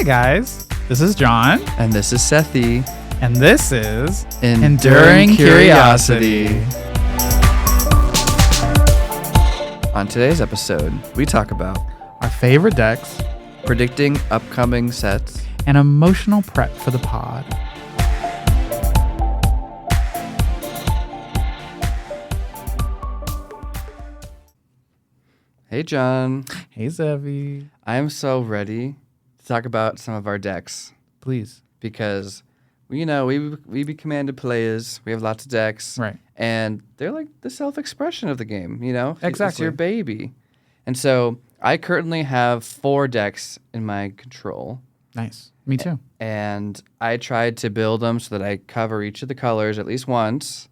guys, this is Jon. And this is Sethy. And this is Enduring Curiosity. On today's episode, we talk about our favorite decks predicting upcoming sets and emotional prep for the pod. Hey, Jon. Hey, Sethy. I am so ready to talk about some of our decks. Please. Because, we be commanded players. We have lots of decks. Right. And they're like the self-expression of the game, Exactly. It's your baby. And so I currently have 4 decks in my control. Nice. Me too. And I tried to build them so that I cover each of the colors at least once.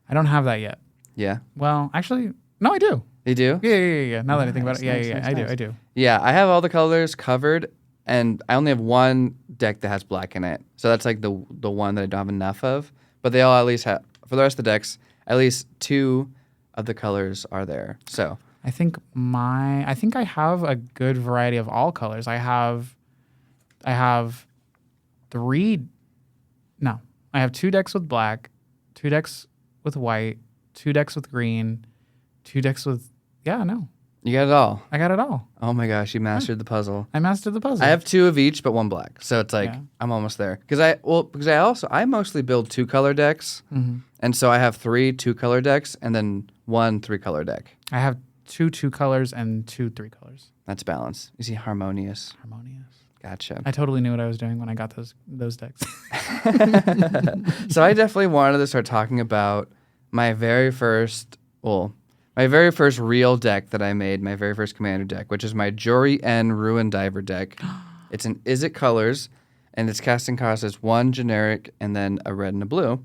I don't have that yet. Yeah. Well, actually, no, I do. You do? Yeah. Now that I think about it, Nice, I do. Yeah, I have all the colors covered, and I only have one deck that has black in it. So that's like the one that I don't have enough of. But they all at least have, for the rest of the decks, at least 2 of the colors are there. So I think I have a good variety of all colors. I have 2 decks with black, 2 decks with white, 2 decks with green, 2 decks with you got it all. I got it all. Oh my gosh, you mastered the puzzle. I mastered the puzzle. I have 2 of each, but 1 black. So it's like, Yeah. I'm almost there. Because I mostly build 2 color decks. Mm-hmm. And so I have 3 2-color decks and then 1 3-color deck. I have 2 colors and 2 3 colors. That's balanced. You see, harmonious. Gotcha. I totally knew what I was doing when I got those decks. So I definitely wanted to start talking about my very first real deck that I made, my very first commander deck, which is my Jory N Ruin Diver deck. It's an Izzet colors, and its casting cost is 1 generic and then a red and a blue.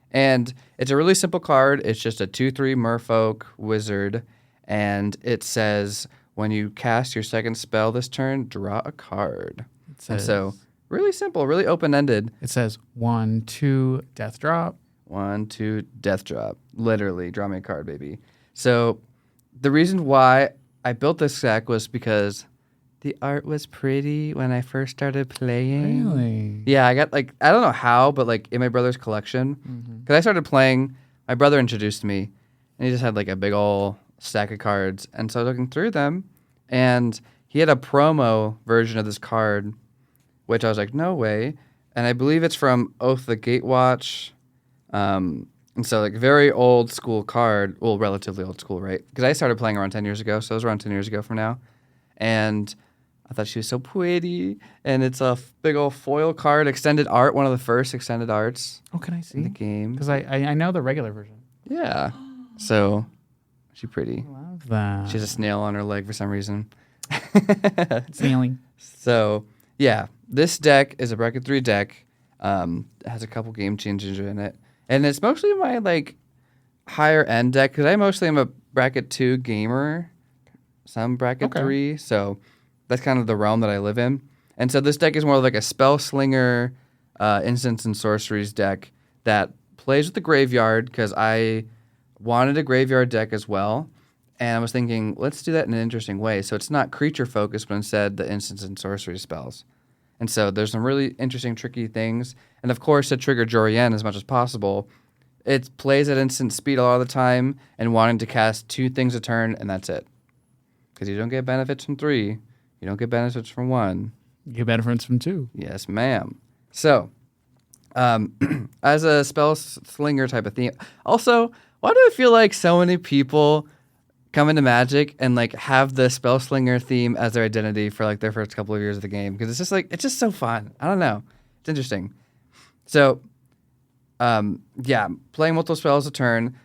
And it's a really simple card. It's just a 2/3 merfolk wizard, and it says when you cast your second spell this turn, draw a card. And so really simple, really open-ended. It says 1, 2, death drop. 1, 2, death drop. Literally, draw me a card, baby. So the reason why I built this deck was because the art was pretty when I first started playing. Really? Yeah, I got I don't know how, but in my brother's collection. Because I started playing, my brother introduced me, and he just had a big old stack of cards. And so I was looking through them, and he had a promo version of this card, which I was like, no way. And I believe it's from Oath the Gatewatch. And so, very old school card. Well, relatively old school, right? Because I started playing around 10 years ago, so it was around 10 years ago from now. And I thought she was so pretty. And it's a big old foil card, extended art, one of the first extended arts Oh, can I see? in the game. Because I know the regular version. Yeah. So, she's pretty. Love that. She has a snail on her leg for some reason. Snailing. So, yeah. This deck is a bracket 3 deck. It has a couple game changers in it. And it's mostly my higher end deck because I mostly am a bracket 2 gamer, some bracket 3. So that's kind of the realm that I live in. And so this deck is more like a spell slinger, instants and sorceries deck that plays with the graveyard because I wanted a graveyard deck as well. And I was thinking, let's do that in an interesting way. So it's not creature focused, but instead the instants and sorcery spells. And so there's some really interesting, tricky things. And of course, to trigger Jory N as much as possible, it plays at instant speed a lot of the time and wanting to cast 2 things a turn, and that's it. Because you don't get benefits from 3. You don't get benefits from 1. You get benefits from 2. Yes, ma'am. So, as a spell slinger type of theme. Also, why do I feel like so many people come into Magic and have the spell slinger theme as their identity for their first couple of years of the game? Because it's just it's just so fun. I don't know. It's interesting. So, playing multiple spells a turn.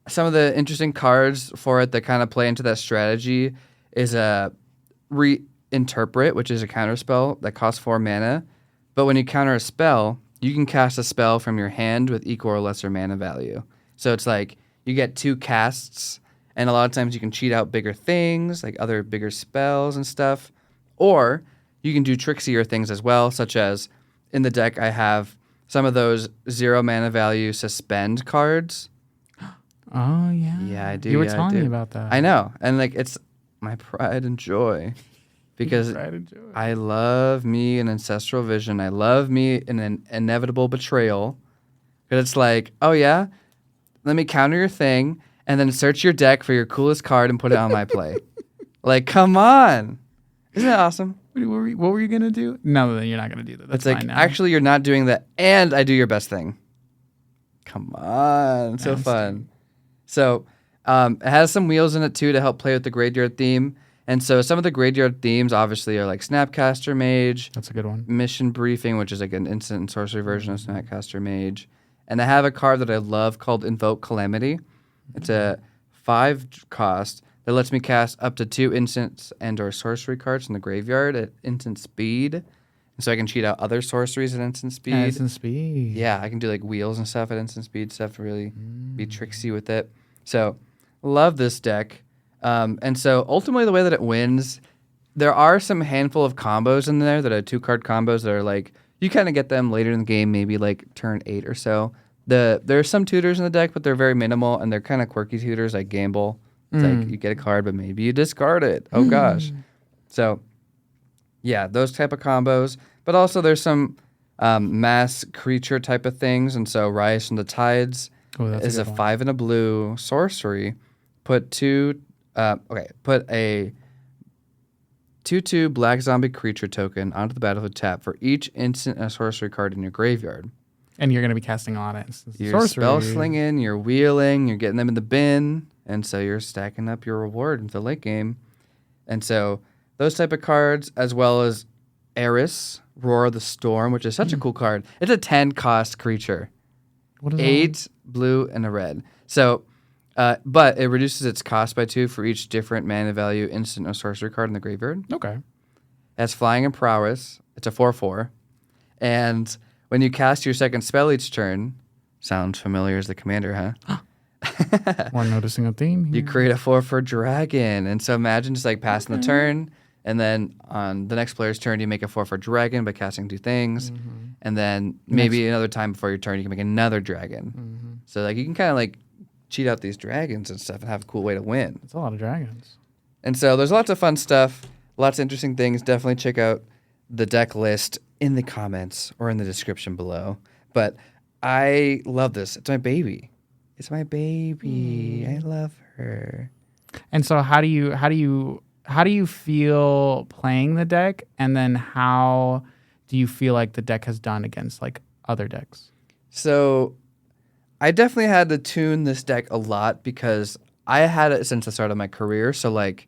Some of the interesting cards for it that kind of play into that strategy is a Reinterpret, which is a counter spell that costs 4 mana. But when you counter a spell, you can cast a spell from your hand with equal or lesser mana value. So it's you get 2 casts. And a lot of times you can cheat out bigger things, other bigger spells and stuff. Or you can do trickier things as well, such as in the deck I have some of those 0 mana value suspend cards. Oh, yeah. Yeah, I do. You were telling me about that. I know. And it's my pride and joy because Right into it. I love me an Ancestral Vision. I love me an Inevitable Betrayal. Because it's like, oh yeah, let me counter your thing and then search your deck for your coolest card and put it on my play. Like, come on. Isn't that awesome? What were you gonna do? No, then you're not gonna do that. That's It's like, fine now. actually, you're not doing that, and I do your best thing. Come on. So Nasty. fun. So it has some wheels in it, too, to help play with the graveyard theme. And so some of the graveyard themes, obviously, are like Snapcaster Mage, That's a good one. Mission Briefing, which is like an instant and sorcery version of Snapcaster Mage. And I have a card that I love called Invoke Calamity. It's a 5 cost that lets me cast up to 2 instants and or sorcery cards in the graveyard at instant speed. And so I can cheat out other sorceries at instant speed. Instant speed. Yeah, I can do like wheels and stuff at instant speed stuff to really be tricksy with it. So love this deck. And so ultimately the way that it wins, there are some handful of combos in there that are 2-card combos that are like, you kind of get them later in the game, maybe like turn 8 or so. There are some tutors in the deck, but they're very minimal, and they're kind of quirky tutors like Gamble. It's like you get a card, but maybe you discard it. Oh gosh. So yeah, those type of combos. But also there's some mass creature type of things, and so Rise from the Tides is a 5 and a blue sorcery. Put a 2/2 black zombie creature token onto the battlefield tap for each instant and sorcery card in your graveyard. And you're going to be casting a lot of instants. You're Sorcery. spell slinging, you're wheeling, you're getting them in the bin, and so you're stacking up your reward into the late game. And so those type of cards, as well as Eris, Roar of the Storm, which is such a cool card. It's a 10-cost creature. What is 8 blue and a red. So, but it reduces its cost by 2 for each different mana value instant or sorcery card in the graveyard. that? Okay. It has Flying and Prowess. It's a 4/4. And when you cast your second spell each turn, sounds familiar as the commander, huh? We're noticing a theme here. You create a 4/4 dragon. And so imagine just like passing the turn, and then on the next player's turn, you make a 4/4 dragon by casting 2 things. And then maybe another time before your turn, you can make another dragon. So like you can kind of like cheat out these dragons and stuff and have a cool way to win. It's a lot of dragons. And so there's lots of fun stuff, lots of interesting things. Definitely check out the deck list in the comments or in the description below. But I love this. It's my baby. It's my baby. I love her. And so how do you feel playing the deck, and then how do you feel like the deck has done against like other decks? So I definitely had to tune this deck a lot because I had it since the start of my career. So like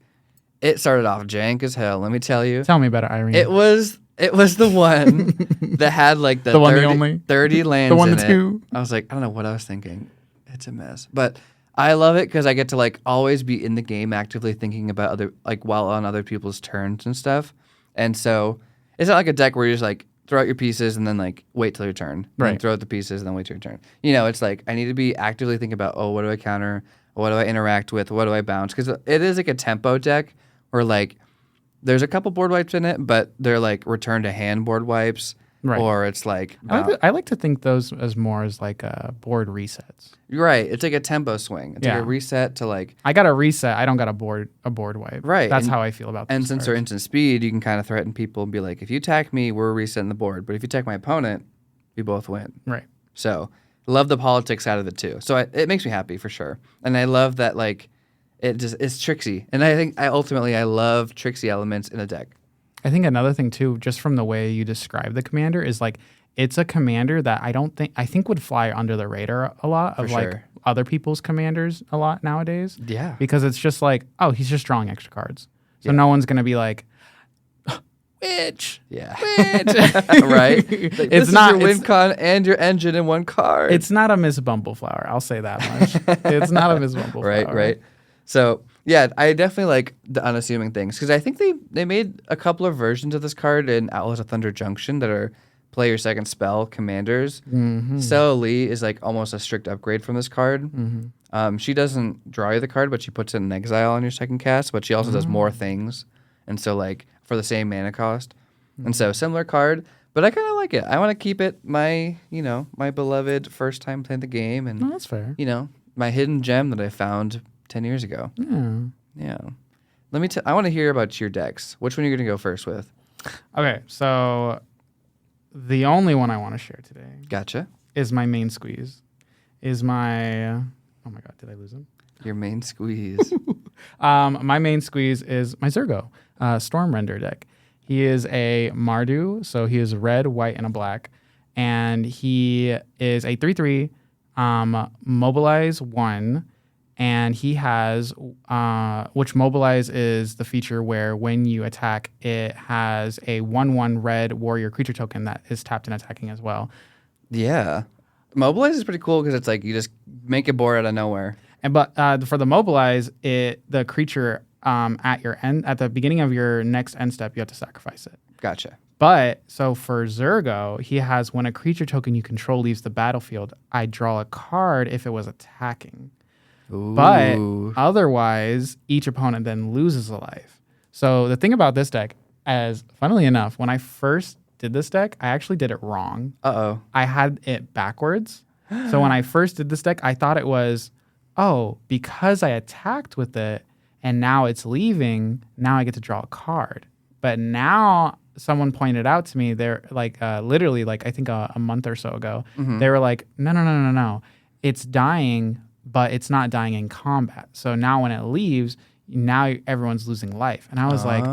it started off jank as hell, let me tell you. Tell me about it, Irene. It was the one that had like the, The one, the 30, only? 30 lands The one, in the it. two? I was like, I don't know what I was thinking. It's a mess. But I love it because I get to like always be in the game actively thinking about other, like while on other people's turns and stuff. And so it's not like a deck where you just like throw out your pieces and then like wait till your turn. Right. And throw out the pieces and then wait till your turn. You know, it's like I need to be actively thinking about, oh, what do I counter? What do I interact with? What do I bounce? Because it is like a tempo deck where like there's a couple board wipes in it, but they're like return to hand board wipes. Right. Or it's like I like to think those as more as like board resets. You're right. It's like a tempo swing. It's like Yeah. a reset to like. I got a reset. I don't got a board wipe. Right. That's And- how I feel about And these since they're cards. instant speed, you can kind of threaten people and be like, if you attack me, we're resetting the board. But if you attack my opponent, we both win. Right. So love the politics out of it too. So it makes me happy for sure. And I love that like it's tricksy. And I think I love tricksy elements in a deck. I think another thing too, just from the way you describe the commander, is like it's a commander that I think would fly under the radar a lot of For like sure. other people's commanders a lot nowadays. Yeah. Because it's just like, oh, he's just drawing extra cards. So no one's gonna be like, witch. Yeah. Witch. Right? Like, It's this not is your win con and your engine in one card. It's not a Miss Bumbleflower. I'll say that much. It's not a Miss Bumbleflower. Right. So yeah, I definitely like the unassuming things because I think they made a couple of versions of this card in Outlaws of Thunder Junction that are play your second spell commanders. Mm-hmm. So Lee is like almost a strict upgrade from this card. Mm-hmm. She doesn't draw you the card, but she puts it in exile on your second cast. But she also does more things, and so like for the same mana cost, and so similar card. But I kind of like it. I want to keep it my beloved first time playing the game, and No, that's fair. my hidden gem that I found 10 years ago. Yeah. Yeah. I want to hear about your decks. Which one are you going to go first with? Okay, so the only one I want to share today Gotcha. is my main squeeze. Oh my God, did I lose him? Your main squeeze. My main squeeze is my Zergo Storm Render deck. He is a Mardu, so he is red, white, and a black. And he is a 3/3, mobilize 1. And he has, which mobilize is the feature where when you attack, it has a 1/1 red warrior creature token that is tapped and attacking as well. Yeah. Mobilize is pretty cool because it's like you just make a board out of nowhere. But for the mobilize, the creature at the beginning of your next end step, you have to sacrifice it. Gotcha. But so for Zergo, he has when a creature token you control leaves the battlefield, I draw a card if it was attacking. Ooh. But otherwise, each opponent then loses a life. So the thing about this deck, funnily enough, when I first did this deck, I actually did it wrong. Uh-oh. I had it backwards. So when I first did this deck, I thought it was, because I attacked with it and now it's leaving, now I get to draw a card. But now someone pointed out to me, they're like, literally, like I think a month or so ago, they were like, no. It's dying, but it's not dying in combat. So now when it leaves, now everyone's losing life. And I was like,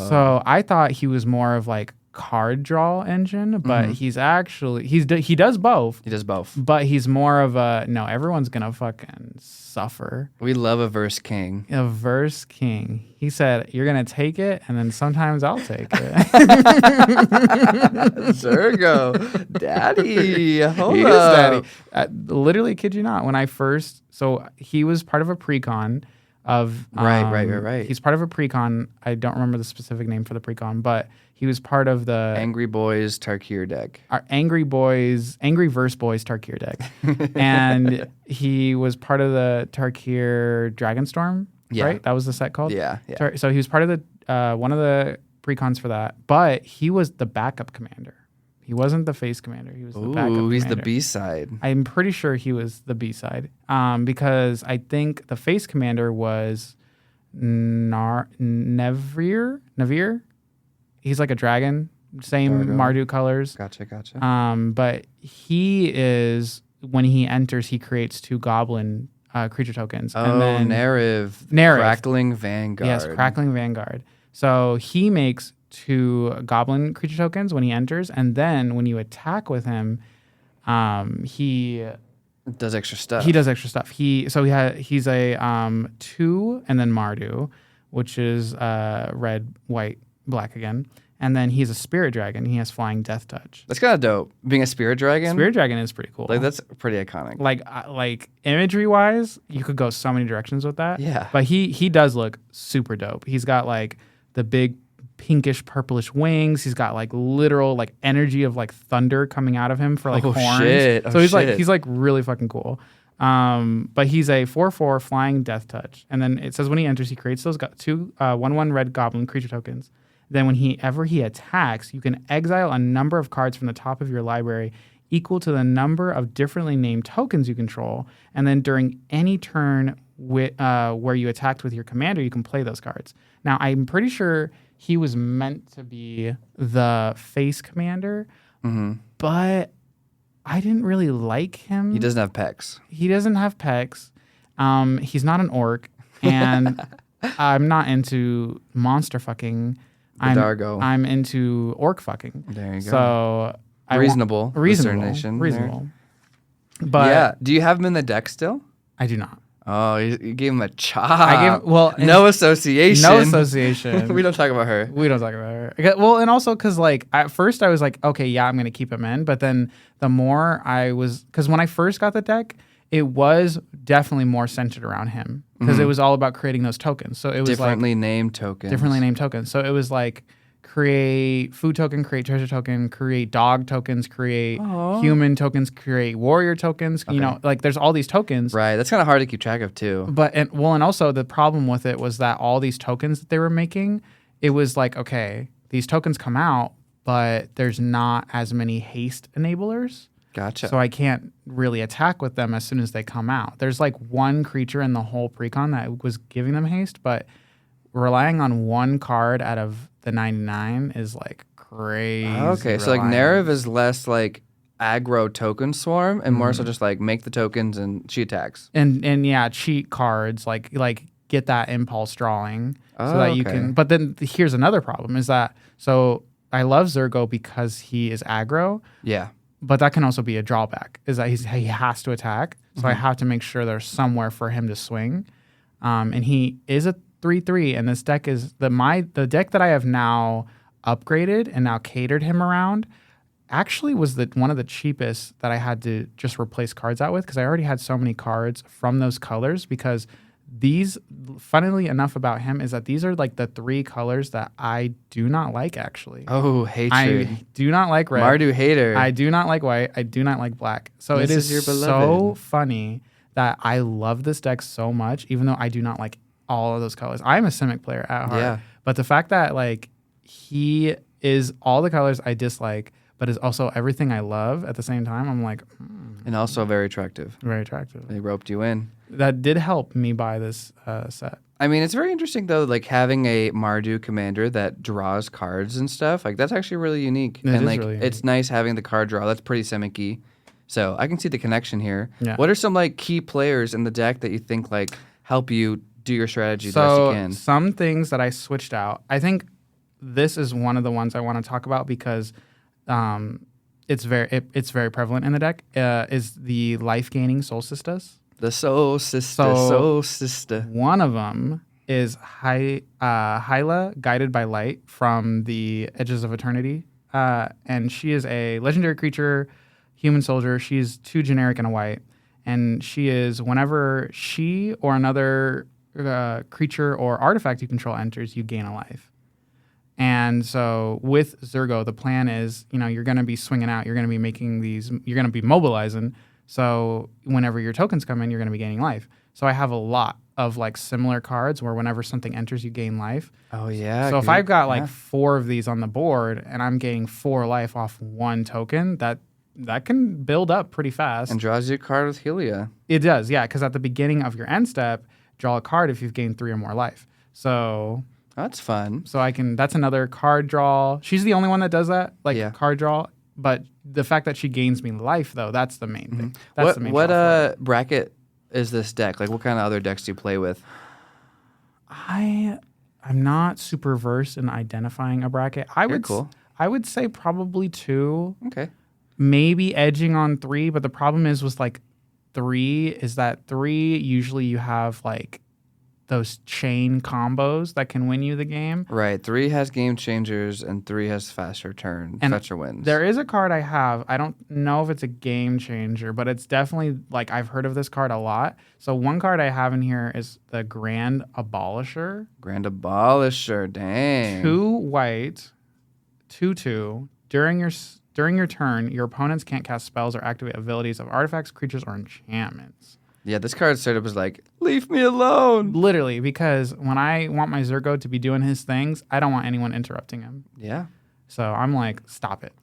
so I thought he was more of like card draw engine, but he does both. He does both. But he's more of no, everyone's gonna fucking suffer. We love a verse king. A verse king. He said, you're gonna take it, and then sometimes I'll take it. Zergo. Daddy. Hold He up. is daddy. Literally, kid you not. When I first, so he was part of a precon of right. He's part of a precon. I don't remember the specific name for the precon, but he was part of the Angry Boys Tarkir deck. Our Angry Verse Boys Tarkir deck. And he was part of the Tarkir Dragonstorm, right? That was the set called? Yeah. So he was part of the one of the precons for that, but he was the backup commander. He wasn't the face commander. He was the backup commander. He's the B-side. I'm pretty sure he was the B-side because I think the face commander was Nevir. He's like a dragon, same Mardu colors. Gotcha. But he is, when he enters, he creates 2 goblin creature tokens. And then Narav. Crackling Vanguard. Yes, Crackling Vanguard. So he makes 2 goblin creature tokens when he enters, and then when you attack with him, he does extra stuff. He does extra stuff. He's a 2 and then Mardu, which is red, white, black again. And then he's a spirit dragon. He has flying death touch. That's kind of dope. Being a spirit dragon. Spirit dragon is pretty cool. Like that's pretty iconic. Like imagery wise, you could go so many directions with that. Yeah. But he does look super dope. He's got like the big pinkish purplish wings. He's got like literal like energy of like thunder coming out of him for like horns. Shit. So he's like really fucking cool. But he's a 4/4 flying death touch. And then it says when he enters, he creates those 2 1/1 red goblin creature tokens. Then when he attacks, you can exile a number of cards from the top of your library equal to the number of differently named tokens you control. And then during any turn where you attacked with your commander, you can play those cards. Now, I'm pretty sure he was meant to be the face commander, but I didn't really like him. He doesn't have pecs. He doesn't have pecs. He's not an orc, and I'm not into monster fucking. I'm into orc fucking. There you go. So reasonable. But yeah, do you have him in the deck still? I do not. Oh, you gave him a chop. No association. No association. We don't talk about her. We don't talk about her. Well, and also because like at first I was like, okay, yeah, I'm gonna keep him in. But then the more because when I first got the deck, it was definitely more centered around him because it was all about creating those tokens. So it was differently named tokens. So it was like create food token, create treasure token, create dog tokens, create human tokens, create warrior tokens. Okay. You know, like there's all these tokens. Right. That's kind of hard to keep track of too. But and also the problem with it was that all these tokens that they were making, it was like, okay, these tokens come out, but there's not as many haste enablers. Gotcha. So I can't really attack with them as soon as they come out. There's like one creature in the whole precon that was giving them haste, but relying on one card out of the 99 is like crazy. Okay, so like Nerev is less like aggro token swarm and more so just like make the tokens and she attacks. And yeah, cheat cards like get that impulse drawing so that you can. But then here's another problem is that so I love Zergo because he is aggro. Yeah. But that can also be a drawback, is that he has to attack. So I have to make sure there's somewhere for him to swing. And he is a 3/3, and this deck is the deck that I have now upgraded and now catered him around. Actually, was one of the cheapest that I had to just replace cards out with because I already had so many cards from those colors. Because these, funnily enough, about him is that these are like the 3 colors that I do not like. Actually, hatred. I do not like red. Mardu hater. I do not like white. I do not like black. So This it is your is beloved. so funny that I love this deck so much, even though I do not like all of those colors. I'm a Simic player at heart. Yeah. But the fact that like he is all the colors I dislike, but is also everything I love at the same time, I'm like, and also very attractive. very attractive. They roped you in. That did help me buy this set. I mean, it's very interesting though, like having a Mardu commander that draws cards and stuff. Like that's actually really unique. It and is like really it's nice having the card draw. That's pretty Simic-y. So I can see the connection here. Yeah. What are some like key players in the deck that you think like help you do your strategy the best So you can? some things that I switched out. I think this is one of the ones I want to talk about because it's very prevalent in the deck. Is the life gaining Soul Sisters. The Soul Sister, So- Soul Sister. One of them is Hyla, Guided by Light from the Edges of Eternity. And she is a legendary creature, human soldier. She's 2 generic and a white. And she is, whenever she or another creature or artifact you control enters, you gain a life. And so with Zergo, the plan is, you're going to be swinging out. You're going to be making these, you're going to be mobilizing. So whenever your tokens come in, you're going to be gaining life. So I have a lot of like similar cards where whenever something enters, you gain life. Oh yeah. So if good. I've got like Yeah. 4 of these on the board and I'm gaining 4 life off 1 token, that can build up pretty fast. And draws you a card with Helia. It does, yeah, because at the beginning of your end step, draw a card if you've gained 3 or more life. So That's fun. that's another card draw. She's the only one that does that, like Yeah. card draw. But the fact that she gains me life, though, that's the main thing. That's What the main what draw for it. bracket is this deck? Like what kind of other decks do you play with? I'm not super versed in identifying a bracket. I would say probably 2, Okay. maybe edging on 3. But the problem was like 3 is that 3 usually you have like those chain combos that can win you the game. Right. 3 has game changers and 3 has faster turn. And Fetcher wins. There is a card I have. I don't know if it's a game changer, but it's definitely like I've heard of this card a lot. So one card I have in here is the Grand Abolisher. Grand Abolisher. Dang. 2 white, 2/2. During your turn, your opponents can't cast spells or activate abilities of artifacts, creatures, or enchantments. Yeah, this card straight up is like, leave me alone. Literally, because when I want my Zergo to be doing his things, I don't want anyone interrupting him. Yeah. So I'm like, stop it.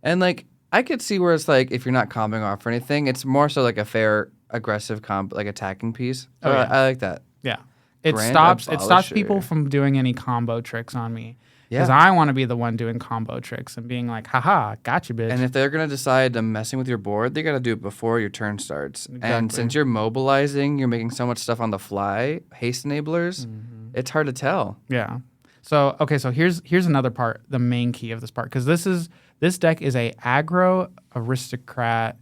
And like, I could see where it's like, if you're not comboing off or anything, it's more so like a fair, aggressive like attacking piece. Oh, yeah. I like that. Yeah. It Grand stops Abolisher. people from doing any combo tricks on me. Because Yeah. I want to be the one doing combo tricks and being like, haha, gotcha, bitch. And if they're going to decide to messing with your board, they got to do it before your turn starts. And Exactly. since you're mobilizing, you're making so much stuff on the fly, haste enablers, it's hard to tell. Yeah. So here's another part, the main key of this part, because this deck is a aggro aristocrat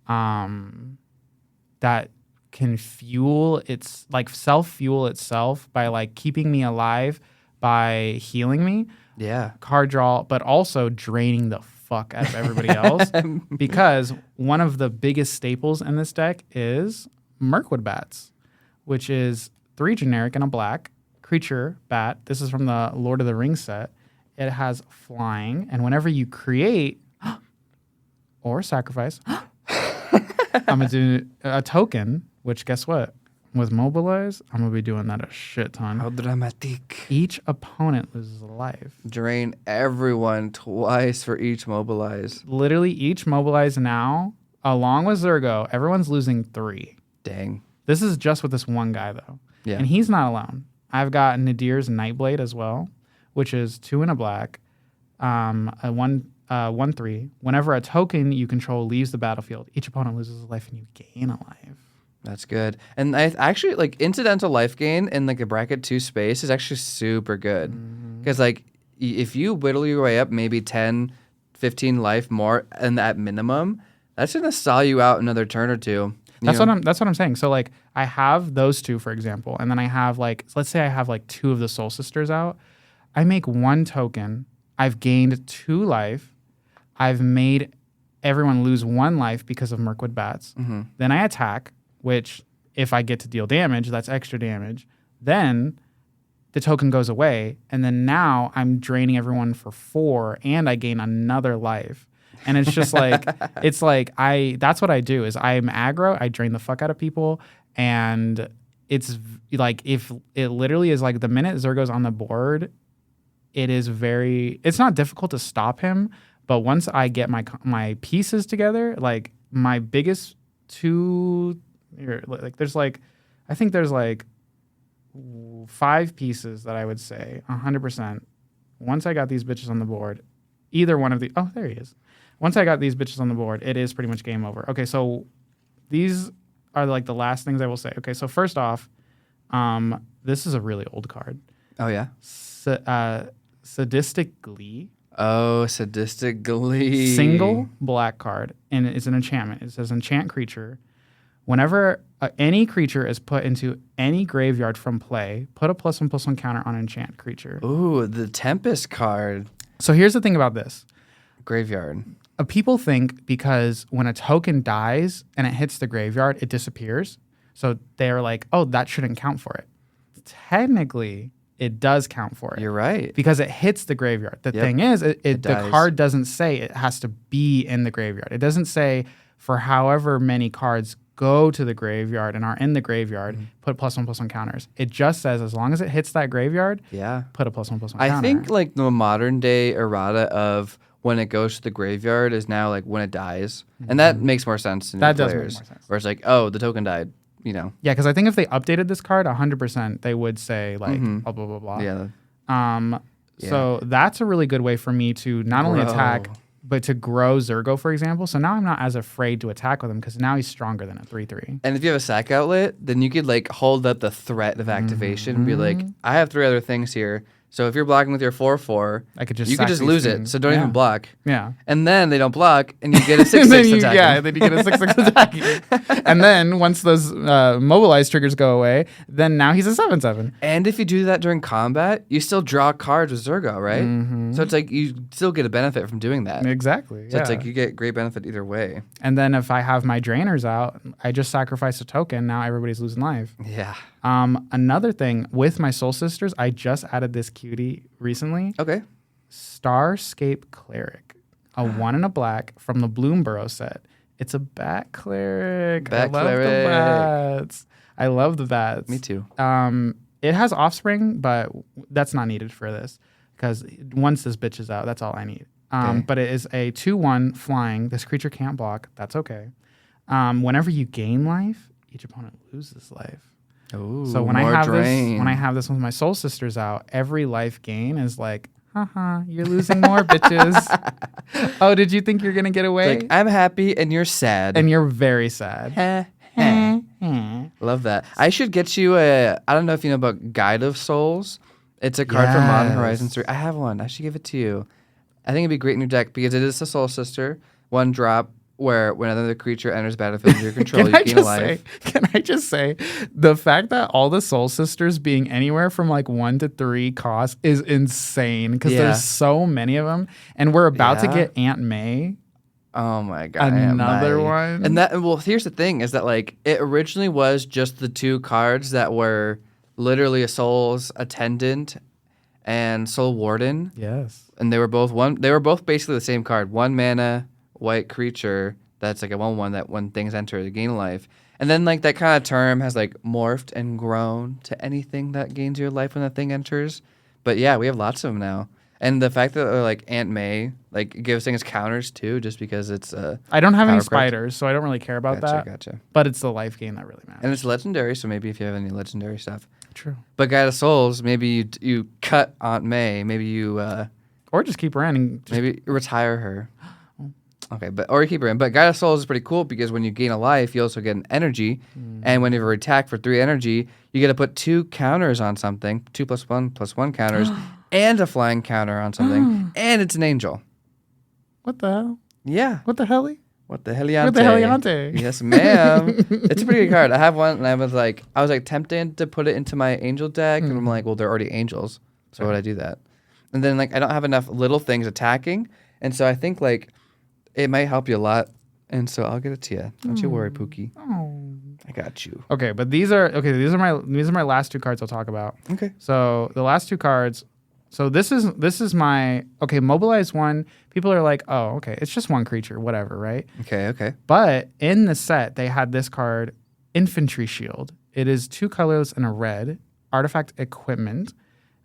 that can fuel its like self-fuel itself by like keeping me alive by healing me, Yeah. card draw, but also draining the fuck out of everybody else. Because one of the biggest staples in this deck is Mirkwood Bats, which is 3 generic and a black creature bat. This is from the Lord of the Rings set. It has flying, and whenever you create or sacrifice, I'm gonna do a token. Which guess what? With mobilize, I'm gonna be doing that a shit ton. How dramatic. Each opponent loses a life. Drain everyone twice for each mobilize. Literally, each mobilize now along with Zergo, everyone's losing 3. Dang. This is just with this one guy, though. Yeah. And he's not alone. I've got Nadir's Nightblade as well, which is 2 and a black, a 1/3. Whenever a token you control leaves the battlefield, each opponent loses a life and you gain a life. That's good. And I actually like incidental life gain in like a bracket 2 space is actually super good. Because like if you whittle your way up maybe 10, 15 life more and at minimum, that's gonna stall you out another turn or two. That's what I'm saying. So like I have those 2, for example, and then I have like, let's say I have like 2 of the Soul Sisters out. I make 1 token. I've gained 2 life. I've made everyone lose 1 life because of Mirkwood Bats. Then I attack, which if I get to deal damage, that's extra damage. Then the token goes away, and then now I'm draining everyone for 4, and I gain another life. And it's just like, that's what I do is I'm aggro, I drain the fuck out of people, and it's like, if it literally is like the minute Zergo's on the board, it's not difficult to stop him, but once I get my pieces together, like my biggest 2, like there's like, I think there's like 5 pieces that I would say 100%. Once I got these bitches on the board, either one of the, oh, there he is. Once I got these bitches on the board, it is pretty much game over. Okay, so these are like the last things I will say. Okay, so first off, this is a really old card. Oh yeah. Sadistic Glee. Oh, Sadistic Glee. Single black card, and it's an enchantment. It says enchant creature. Whenever any creature is put into any graveyard from play, put a +1/+1 counter on enchant creature. Ooh, the Tempest card. So here's the thing about this. Graveyard. People think because when a token dies and it hits the graveyard, it disappears. So they're like, oh, that shouldn't count for it. Technically, it does count for it. You're right. Because it hits the graveyard. The thing is, the card doesn't say it has to be in the graveyard. It doesn't say for however many cards go to the graveyard and are in the graveyard, put +1/+1 counters. It just says as long as it hits that graveyard, put a +1/+1 counter. I think like the modern day errata of when it goes to the graveyard is now like when it dies. And that makes more sense to new That players. does make more sense. Where it's like, oh, the token died, you know. Yeah, because I think if they updated this card, 100% they would say like blah, blah, blah, blah. Yeah. So that's a really good way for me to not only attack, but to grow Zergo, for example. So now I'm not as afraid to attack with him because now he's stronger than a 3/3. And if you have a sack outlet, then you could like hold up the threat of activation and be like, I have 3 other things here. So if you're blocking with your 4/4, you could just lose it. So don't even block. Yeah. And then they don't block, and you get a 6/6 attack. Yeah, then you get a 6/6 attack. And then once those mobilize triggers go away, then now he's a 7/7. And if you do that during combat, you still draw cards with Zergo, right? So it's like you still get a benefit from doing that. Exactly. So it's like you get great benefit either way. And then if I have my drainers out, I just sacrifice a token. Now everybody's losing life. Yeah. Another thing with my Soul Sisters, I just added this cutie recently. Okay. Starscape Cleric, a 1 and a black from the Bloomborough set. It's a bat cleric. I love the bats. I love the bats. Me too. It has offspring, but that's not needed for this because once this bitch is out, that's all I need. But it is a 2/1 flying. This creature can't block. That's okay. Whenever you gain life, each opponent loses life. Ooh, so when I have this with my Soul Sisters out, every life gain is like, haha, you're losing more, bitches. Oh, did you think you're gonna get away? Like, I'm happy and you're sad. And you're very sad. Love that. I should get you I don't know if you know about Guide of Souls. It's a card from Modern Horizons 3. I have one. I should give it to you. I think it'd be great in your deck because it is a Soul Sister. 1 drop. Where when another creature enters battlefield under your control, you gain a life. Can I just say, the fact that all the Soul Sisters being anywhere from like 1 to 3 cost is insane because there's so many of them, and we're about to get Aunt May. Oh my god, another one. And that here's the thing is that like it originally was just the 2 cards that were literally a Soul's Attendant and Soul Warden. Yes, and they were both basically the same card. 1 mana. White creature that's like a 1/1 that when things enter they gain life, and then like that kind of term has like morphed and grown to anything that gains your life when that thing enters. But yeah, we have lots of them now. And the fact that like Aunt May like gives things counters too, just because it's I don't have any power correct. spiders, so I don't really care about that. Gotcha. But it's the life gain that really matters. And it's legendary, so maybe if you have any legendary stuff. True. But Guide of Souls, maybe you cut Aunt May, maybe you or just keep her in and maybe retire her. Okay, or you keep her in. But Guide of Souls is pretty cool because when you gain a life, you also get an energy. And whenever you attack for 3 energy, you get to put 2 counters on something, 2 + 1 + 1 counters, and a flying counter on something, and it's an angel. What the hell? Yeah. What the hell? What the heliante? What the heliante? Yes, ma'am. It's a pretty good card. I have one, and I was like tempted to put it into my angel deck, and I'm like, well, they're already angels, so why would I do that? And then like I don't have enough little things attacking, and so I think like it might help you a lot, and so I'll get it to you. Don't you worry, Pookie. Oh. I got you. Okay, but these are my last 2 cards I'll talk about. Okay. So the last 2 cards. So this is my mobilize 1. People are like, oh, okay, it's just 1 creature, whatever, right? Okay. But in the set, they had this card, Infantry Shield. It is 2 colors and a red. Artifact equipment.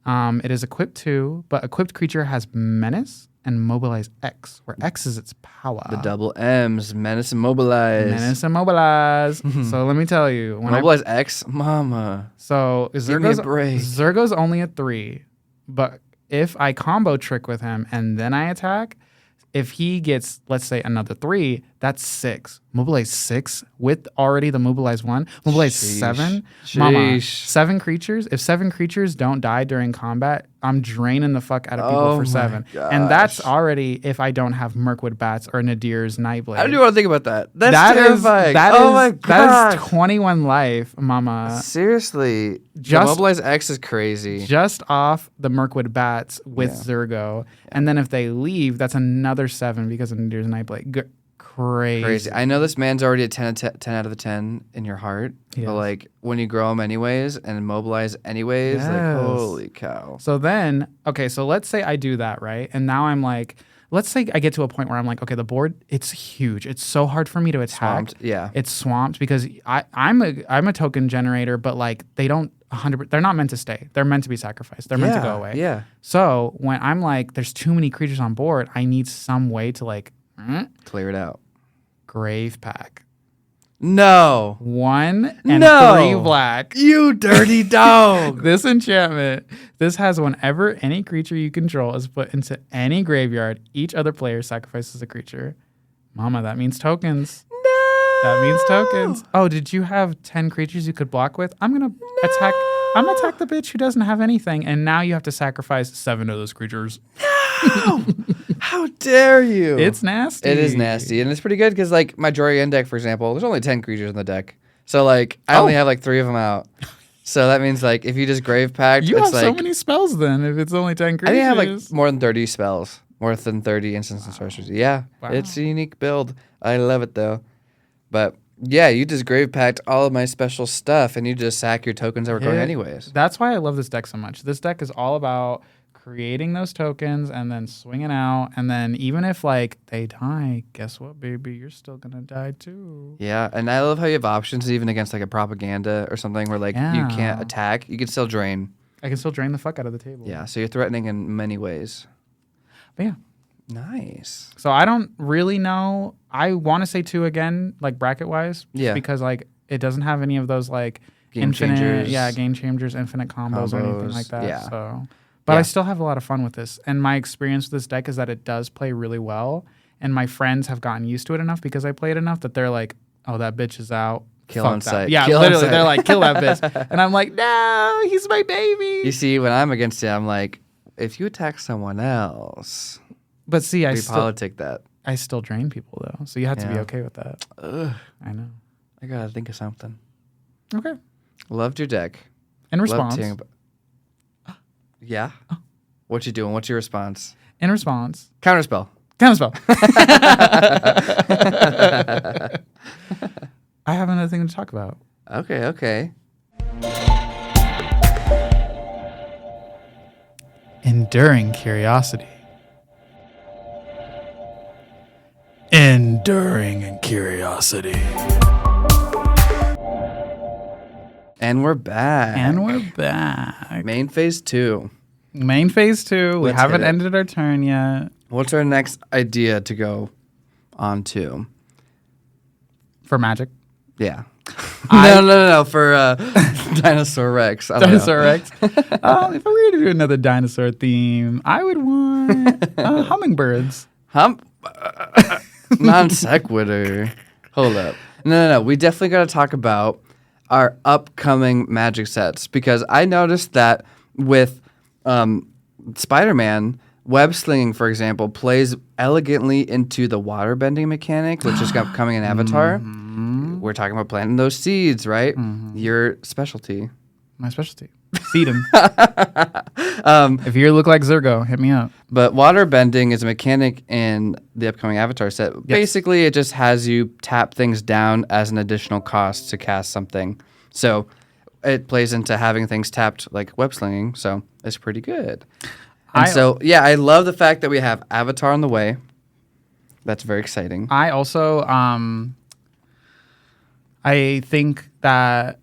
It is equipped 2, but equipped creature has Menace and Mobilize X, where X is its power. The double M's, Menace and Mobilize. Menace and Mobilize. So let me tell you. When Mobilize X? Mama. So Give me a break. Zergo's only a 3, but if I combo trick with him and then I attack, if he gets, let's say, another 3, that's 6. Mobilize 6 with already the Mobilize 1. Mobilize 7. Mama, 7 creatures. If 7 creatures don't die during combat, I'm draining the fuck out of people for 7. And that's already if I don't have Mirkwood Bats or Nadir's Nightblade. I don't even want to think about that. That's terrifying. My God. That is 21 life, mama. Seriously. Just- the Mobilize X is crazy. Just off the Mirkwood Bats with Zergo. And then if they leave, that's another 7 because of Nadir's Nightblade. Crazy. I know this man's already a 10 out of 10 in your heart, but like when you grow him anyways and mobilize anyways, like holy cow. So then, okay, so let's say I do that, right? And now I'm like, let's say I get to a point where I'm like, okay, the board, it's huge. It's so hard for me to attack. Swamped, yeah. It's swamped because I'm a token generator, but like they don't 100%, they're not meant to stay. They're meant to be sacrificed. They're meant to go away. Yeah. So when I'm like, there's too many creatures on board, I need some way to like, clear it out. Grave Pack. No. 1 and 3 black. You dirty dog. This enchantment. This has whenever any creature you control is put into any graveyard, each other player sacrifices a creature. Mama, that means tokens. No. That means tokens. Oh, did you have 10 creatures you could block with? I'm gonna attack the bitch who doesn't have anything, and now you have to sacrifice 7 of those creatures. No. How dare you? It's nasty. It is nasty, and it's pretty good because like my Jorian deck, for example, there's only 10 creatures in the deck, so like I only have like 3 of them out. So that means like if you just Grave Pact, you it's have like, so many spells then. If it's only 10 creatures, I think I have like more than 30 spells, more than 30 instants and sorceries. Yeah, it's a unique build. I love it though, but. Yeah, you just Grave Pact all of my special stuff, and you just sack your tokens that were going anyways. That's why I love this deck so much. This deck is all about creating those tokens and then swinging out, and then even if like they die, guess what, baby? You're still gonna die too. Yeah, and I love how you have options even against like a propaganda or something where like you can't attack, you can still drain. I can still drain the fuck out of the table. Yeah, so you're threatening in many ways. But yeah. Nice. So I don't really know. I want to say 2 again, like bracket wise. Yeah. Because like it doesn't have any of those like game changers, infinite combos or anything like that. Yeah. So, but I still have a lot of fun with this. And my experience with this deck is that it does play really well. And my friends have gotten used to it enough because I play it enough that they're like, oh, that bitch is out. Kill on sight. Yeah, kill literally. They're like, kill that bitch. And I'm like, no, he's my baby. You see, when I'm against it, I'm like, if you attack someone else, but see, I politic that. I still drain people though, so you have to be okay with that. Ugh. I know. I gotta think of something. Okay. Loved your deck. In response. Yeah. What you doing? What's your response? In response. Counterspell. Counterspell. I have another thing to talk about. Okay. Enduring curiosity. Enduring curiosity. And we're back. Main phase 2. Main phase 2. We Let's haven't hit it. ended our turn yet. What's our next idea to go on to? For Magic. Yeah. I- No. For Dinosaur Rex. I don't know. Dinosaur Rex. If we were to do another dinosaur theme, I would want hummingbirds. Non sequitur. Hold up. No. We definitely got to talk about our upcoming Magic sets because I noticed that with Spider-Man, web slinging, for example, plays elegantly into the water bending mechanic, which is coming in Avatar. We're talking about planting those seeds, right? Your specialty. My specialty. Seeding. If you look like Zergo, hit me up. But water bending is a mechanic in the upcoming Avatar set. Basically, it just has you tap things down as an additional cost to cast something. So it plays into having things tapped like web slinging. So it's pretty good. And I love the fact that we have Avatar on the way. That's very exciting. I also, I think that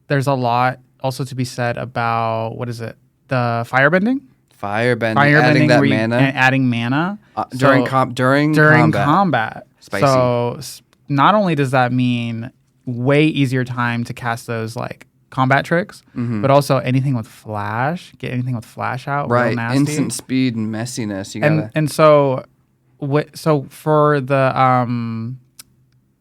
there's a lot also to be said about, what is it? The firebending? Adding that mana. Adding mana. During combat. Spicy. So not only does that mean way easier time to cast those like combat tricks, but also anything with flash, get anything with flash out, real right? nasty. Instant speed and messiness. You gotta And so for the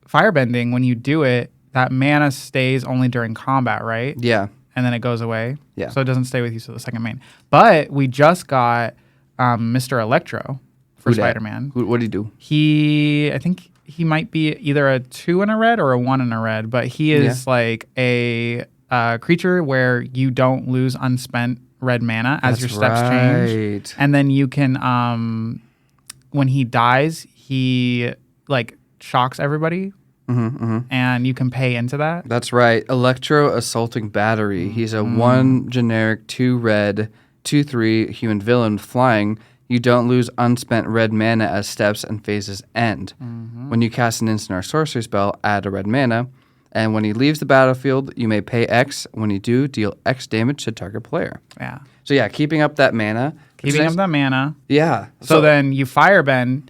firebending, when you do it, that mana stays only during combat, right? yeah. And then it goes away. Yeah. So it doesn't stay with you to the second main. But we just got Mr. Electro for Who dat? Spider-Man. What do you do? I think he might be either a 2 in a red or a 1 in a red, but he is like a creature where you don't lose unspent red mana as your steps change. And then you can, when he dies, he like shocks everybody. And you can pay into that. That's right. Electro Assaulting Battery. He's a 1 generic, 2 red, 2/3 human villain flying. You don't lose unspent red mana as steps and phases end. When you cast an instant or sorcery spell, add a red mana. And when he leaves the battlefield, you may pay X. When you do, deal X damage to target player. Yeah. So yeah, keeping up that mana. Keeping up that mana. Yeah. So then you firebend,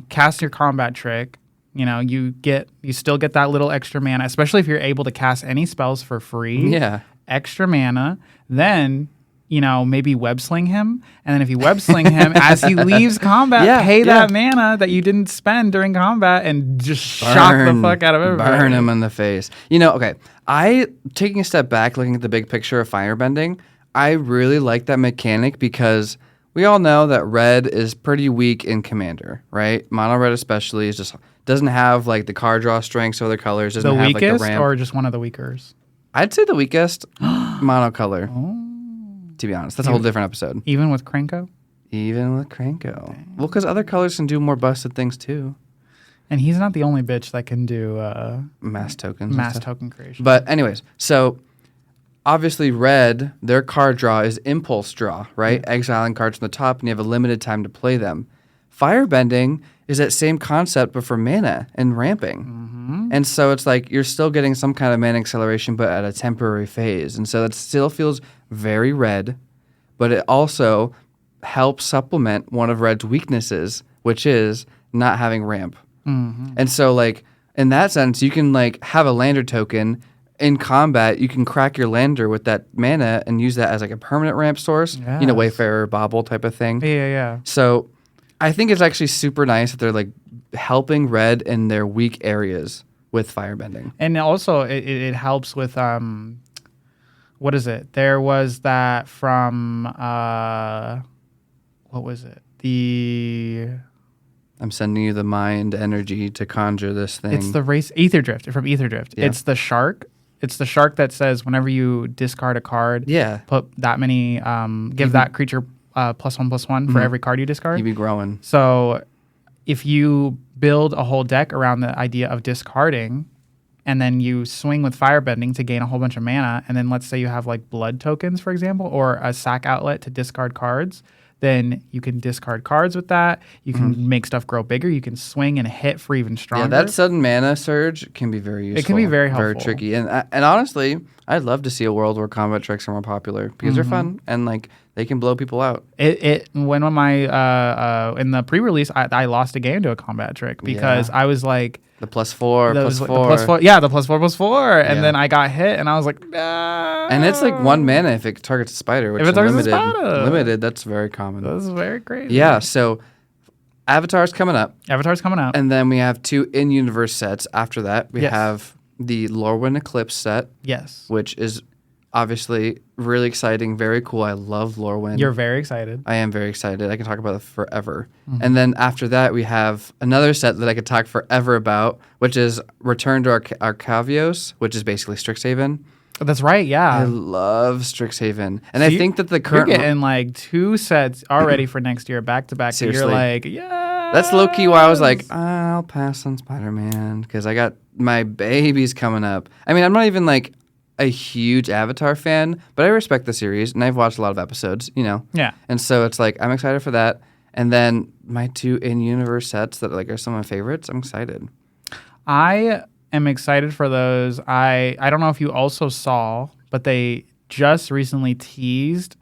cast your combat trick. You still get that little extra mana, especially if you're able to cast any spells for free. Yeah. Extra mana. Then, maybe web sling him. And then if you web sling him as he leaves combat, pay that mana that you didn't spend during combat and just shock the fuck out of everybody. Burn him in the face. Okay. Taking a step back, looking at the big picture of firebending, I really like that mechanic because we all know that red is pretty weak in Commander, right? Mono red especially is just doesn't have like the card draw strengths of other colors. Doesn't The have weakest like the ramp. or just one of the weakers? I'd say the weakest monocolor. To be honest, that's a whole different episode. Even with Krenko? Even with Krenko. Well, because other colors can do more busted things too. And he's not the only bitch that can do Mass tokens. mass token creation. But anyways, so obviously red, their card draw is impulse draw, right? Exiling cards from the top and you have a limited time to play them. Firebending is that same concept but for mana and ramping. And so it's like you're still getting some kind of mana acceleration but at a temporary phase. And so it still feels very red, but it also helps supplement one of red's weaknesses, which is not having ramp. And so like in that sense, you can like have a lander token in combat. You can crack your lander with that mana and use that as like a permanent ramp source, Wayfarer, Bobble type of thing. Yeah. So I think it's actually super nice that they're like helping red in their weak areas with firebending. And also it helps with what is it? There was that from what was it? I'm sending you the mind energy to conjure this thing. It's the race Ether Drift from Ether Drift. Yeah. It's the shark. It's the shark that says whenever you discard a card, put that many give that creature +1/+1 for every card you discard. You be growing. So if you build a whole deck around the idea of discarding and then you swing with firebending to gain a whole bunch of mana, and then let's say you have like blood tokens, for example, or a sack outlet to discard cards, then you can discard cards with that. You can make stuff grow bigger. You can swing and hit for even stronger. Yeah, that sudden mana surge can be very useful. It can be very helpful. Very tricky. And honestly, I'd love to see a world where combat tricks are more popular because they're fun. And like they can blow people out. When on my in the pre-release, I lost a game to a combat trick because I was like The +4, the +4. Yeah, the +4/+4, and Yeah. then I got hit, and I was like, ah. And it's like 1 mana if it targets a spider, which If it is targets a limited. spider. Limited, that's very common. That's very crazy. Yeah, so Avatar's coming up. Avatar's coming out. And then we have 2 in-universe sets after that. We Yes. have the Lorwyn Eclipse set, Yes. which is obviously really exciting, very cool. I love Lorwyn. You're very excited. I am very excited. I can talk about it forever. And then after that, we have another set that I could talk forever about, which is Return to Arcavios, which is basically Strixhaven. That's right. I Yeah. love Strixhaven. And So I think that the You're current... getting like 2 sets already for next year, back to back. So you're Seriously. like, yeah. That's low-key why I was like, I'll pass on Spider-Man because I got my babies coming up. I mean, I'm not even like a huge Avatar fan, but I respect the series, and I've watched a lot of episodes, you know? Yeah. And so it's like, I'm excited for that. And then my 2 in-universe sets that like are some of my favorites, I'm excited. I am excited for those. I don't know if you also saw, but they just recently teased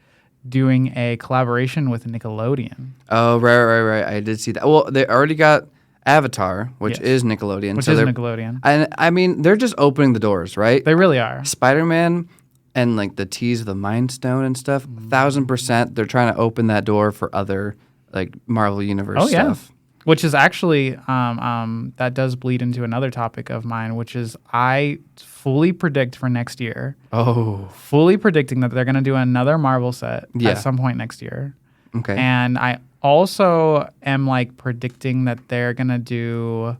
doing a collaboration with Nickelodeon. Oh, right. I did see that. Well, they already got Avatar, which Yes. is Nickelodeon. Which so is they're- Nickelodeon. And I mean, they're just opening the doors, right? They really are. Spider-Man and like the tease of the Mind Stone and stuff, 1,000%, they're trying to open that door for other like Marvel Universe stuff. Which is actually that does bleed into another topic of mine, which is I fully predict for next year, Oh, fully predicting that they're going to do another Marvel set Yeah. at some point next year. okay. And I also am like predicting that they're going to do,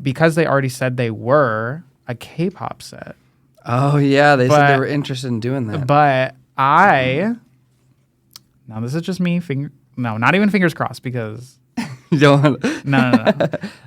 because they already said they were, a K-pop set. Oh yeah, they said But- they were interested in doing that. But now this is just me, not even fingers crossed because, You don't want- no.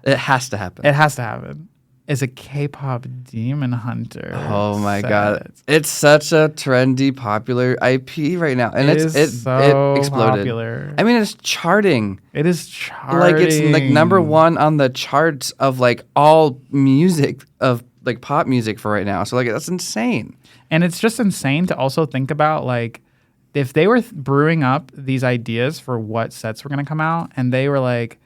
It has to happen. It has to happen. Is a K-pop Demon Hunter. Oh my set. god, it's such a trendy, popular IP right now, and It it is so exploded. popular. I mean, it's charting. It is charting. Like it's like number 1 on the charts of like all music of like pop music for right now. So like that's insane. And it's just insane to also think about like if they were brewing up these ideas for what sets were going to come out and they were like,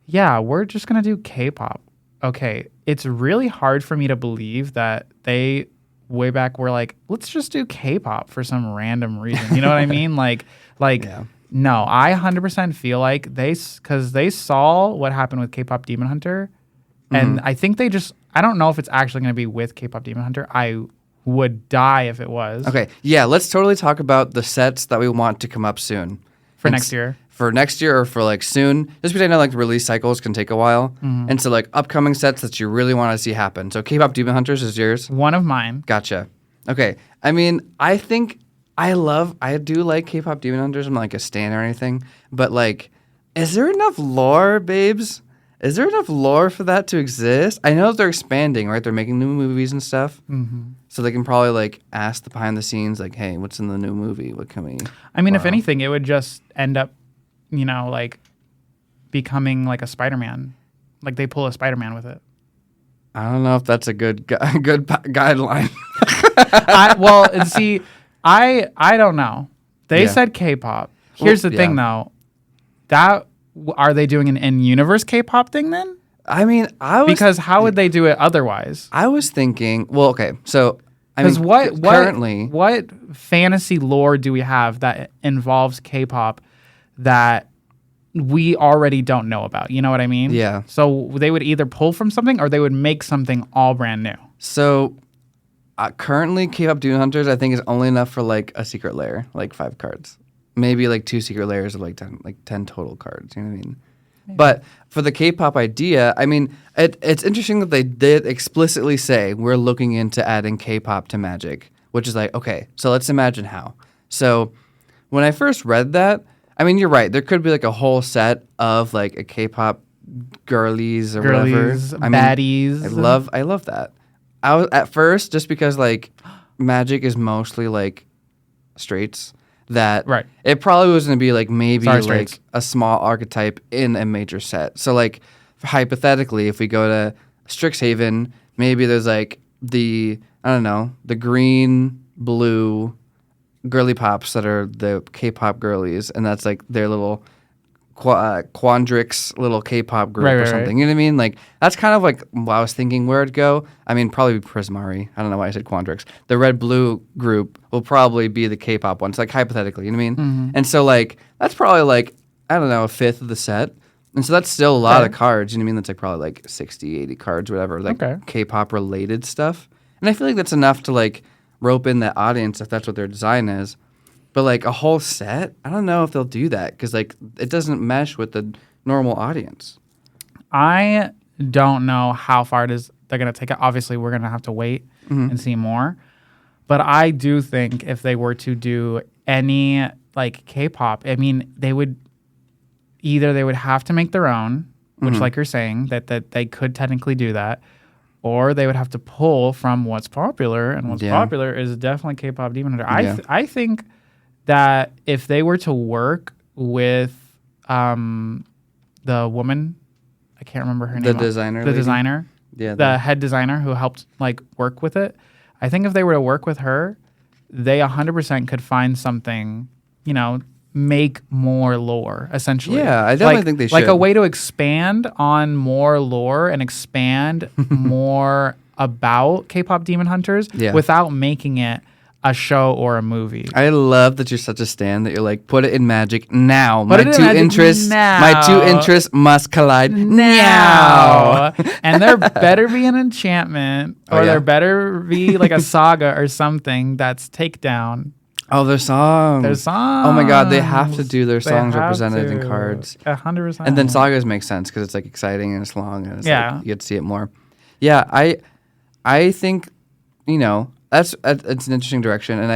yeah, we're just going to do K-pop. Okay, it's really hard for me to believe that they way back were like, let's just do K-pop for some random reason. You know what I mean? Like Yeah. no, I 100% feel like because they saw what happened with K-pop Demon Hunter, and I think I don't know if it's actually going to be with K-pop Demon Hunter. I would die if it was. Okay, yeah, let's totally talk about the sets that we want to come up soon. For And next year. For next year or for like soon, just because I know like the release cycles can take a while. And so like upcoming sets that you really want to see happen. So K-pop Demon Hunters is yours? One of mine. Gotcha. Okay. I mean, I think I do like K-pop Demon Hunters. I'm not like a stan or anything. But like, is there enough lore, babes? Is there enough lore for that to exist? I know they're expanding, right? They're making new movies and stuff. Mm-hmm. So they can probably like ask the behind the scenes, like, hey, what's in the new movie? What can we... I mean, if Wow. anything, it would just end up, like becoming like a Spider-Man. Like they pull a Spider-Man with it. I don't know if that's a good guideline. I don't know. They Yeah. said K-pop. Here's Well, the thing, yeah. though. Are they doing an in-universe K-pop thing then? I mean, Because how would they do it otherwise? I was thinking, well, okay, so I Because mean, currently, what fantasy lore do we have that involves K-pop that we already don't know about? You know what I mean? Yeah. So they would either pull from something or they would make something all brand new. so currently K-pop Demon Hunters, I think is only enough for like a secret lair, like 5 cards, maybe like 2 secret layers of like 10 total cards. You know what I mean? But for the K-pop idea, I mean, it's interesting that they did explicitly say we're looking into adding K-pop to Magic, which is like, okay, so let's imagine how. So when I first read that, I mean, you're right. There could be like a whole set of like a K-pop girlies or Girlies, whatever. I mean, baddies. I love that. I was at first just because like Magic is mostly like straights. That Right. it probably was going to be like maybe Sorry, like straights. a small archetype in a major set. So like hypothetically, if we go to Strixhaven, maybe there's like the green, blue, girly pops that are the K-pop girlies, and that's like their little Quandrix little K-pop group or something. You know what I mean? Like that's kind of like what I was thinking where it'd go. I mean, probably Prismari. I don't know why I said Quandrix. The red blue group will probably be the K-pop ones, like hypothetically. You know what I mean? Mm-hmm. I And so like that's probably like I don't know, a fifth of the set. And so that's still a lot of cards. You know what I mean? That's like probably like 60, 80 cards, whatever, like K-pop related stuff. And I feel like that's enough to like rope in that audience if that's what their design is. But like a whole set, I don't know if they'll do that because like it doesn't mesh with the normal audience. I don't know how far it is they're going to take it. Obviously, we're going to have to wait and see more. But I do think if they were to do any like K-pop, I mean, they would have to make their own, which like you're saying, that they could technically do that, or they would have to pull from what's popular, and what's popular is definitely K-pop Demon Hunter. I think that if they were to work with the woman, I can't remember her name. The designer. Yeah. The head designer who helped like work with it. I think if they were to work with her, they 100% could find something, you know, make more lore, essentially. Yeah, I definitely think they should. Like a way to expand on more lore and expand more about K-pop Demon Hunters without making it a show or a movie. I love that you're such a stan that you're like, put it in Magic now. My two interests must collide now. And there better be an enchantment, or there better be like a saga or something that's takedown. Oh, their songs. Their songs. Oh my God, they have to do their songs represented in cards. 100%. And then sagas make sense because it's like exciting and it's long and it's like, you get to see it more. Yeah, I think, you know, it's an interesting direction, and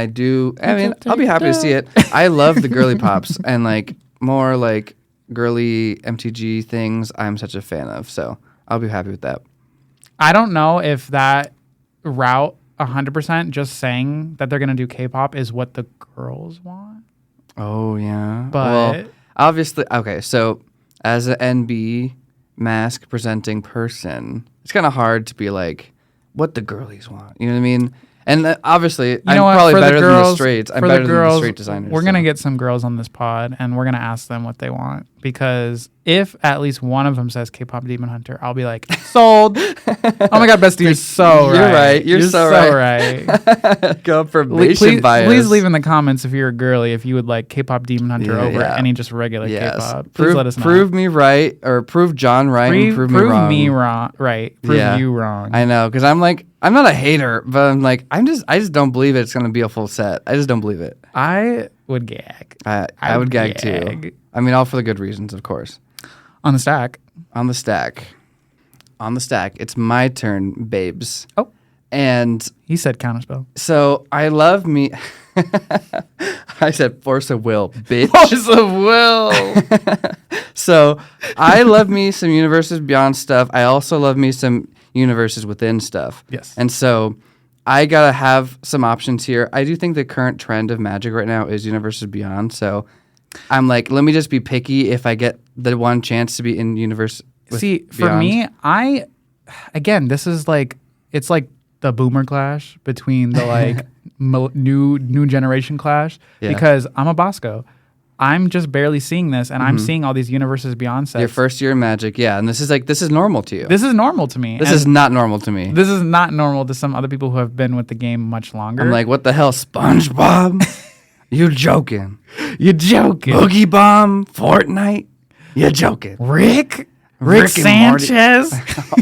I'll be happy to see it. I love the girly pops and like more like girly MTG things. I'm such a fan of, so I'll be happy with that. I don't know if that route 100% just saying that they're gonna do K-pop is what the girls want. Oh yeah, but well, obviously, okay. So as an NB mask presenting person, it's kind of hard to be like what the girlies want. You know what I mean? And obviously, I'm probably better than the straights. I'm better than the straight designers. We're going to get some girls on this pod, and we're going to ask them what they want. Because if at least one of them says K-pop Demon Hunter, I'll be like, sold. Oh my God, Bestie, you're so right. You're right. You're so right. Confirmation bias. Please leave in the comments if you're a girly, if you would like K-pop Demon Hunter over any just regular K-pop. Please let us know. Prove me right, or prove John right, and prove me wrong. Prove me wrong. Right. Prove you wrong. I know, because I'm like, I'm not a hater, but I'm like, I just don't believe it's going to be a full set. I just don't believe it. I would gag. I would gag too. I mean, all for the good reasons, of course. On the stack. It's my turn, babes. Oh. And he said counterspell. So I love me. I said force of will, bitch. Force of will. So I love me some Universes Beyond stuff. I also love me some Universes Within stuff. Yes. And so I got to have some options here. I do think the current trend of Magic right now is Universes Beyond. So I'm like, let me just be picky if I get the one chance to be in Universe See, Beyond. For me, again, this is like, it's like the boomer clash between the like new generation clash because I'm a Bosco. I'm just barely seeing this, and I'm seeing all these Universes Beyond sets. Your first year in Magic, and this is normal to you. This is normal to me. This is not normal to me. This is not normal to some other people who have been with the game much longer. I'm like, what the hell, SpongeBob? You joking? Boogie Bomb, Fortnite? You joking? Rick Sanchez?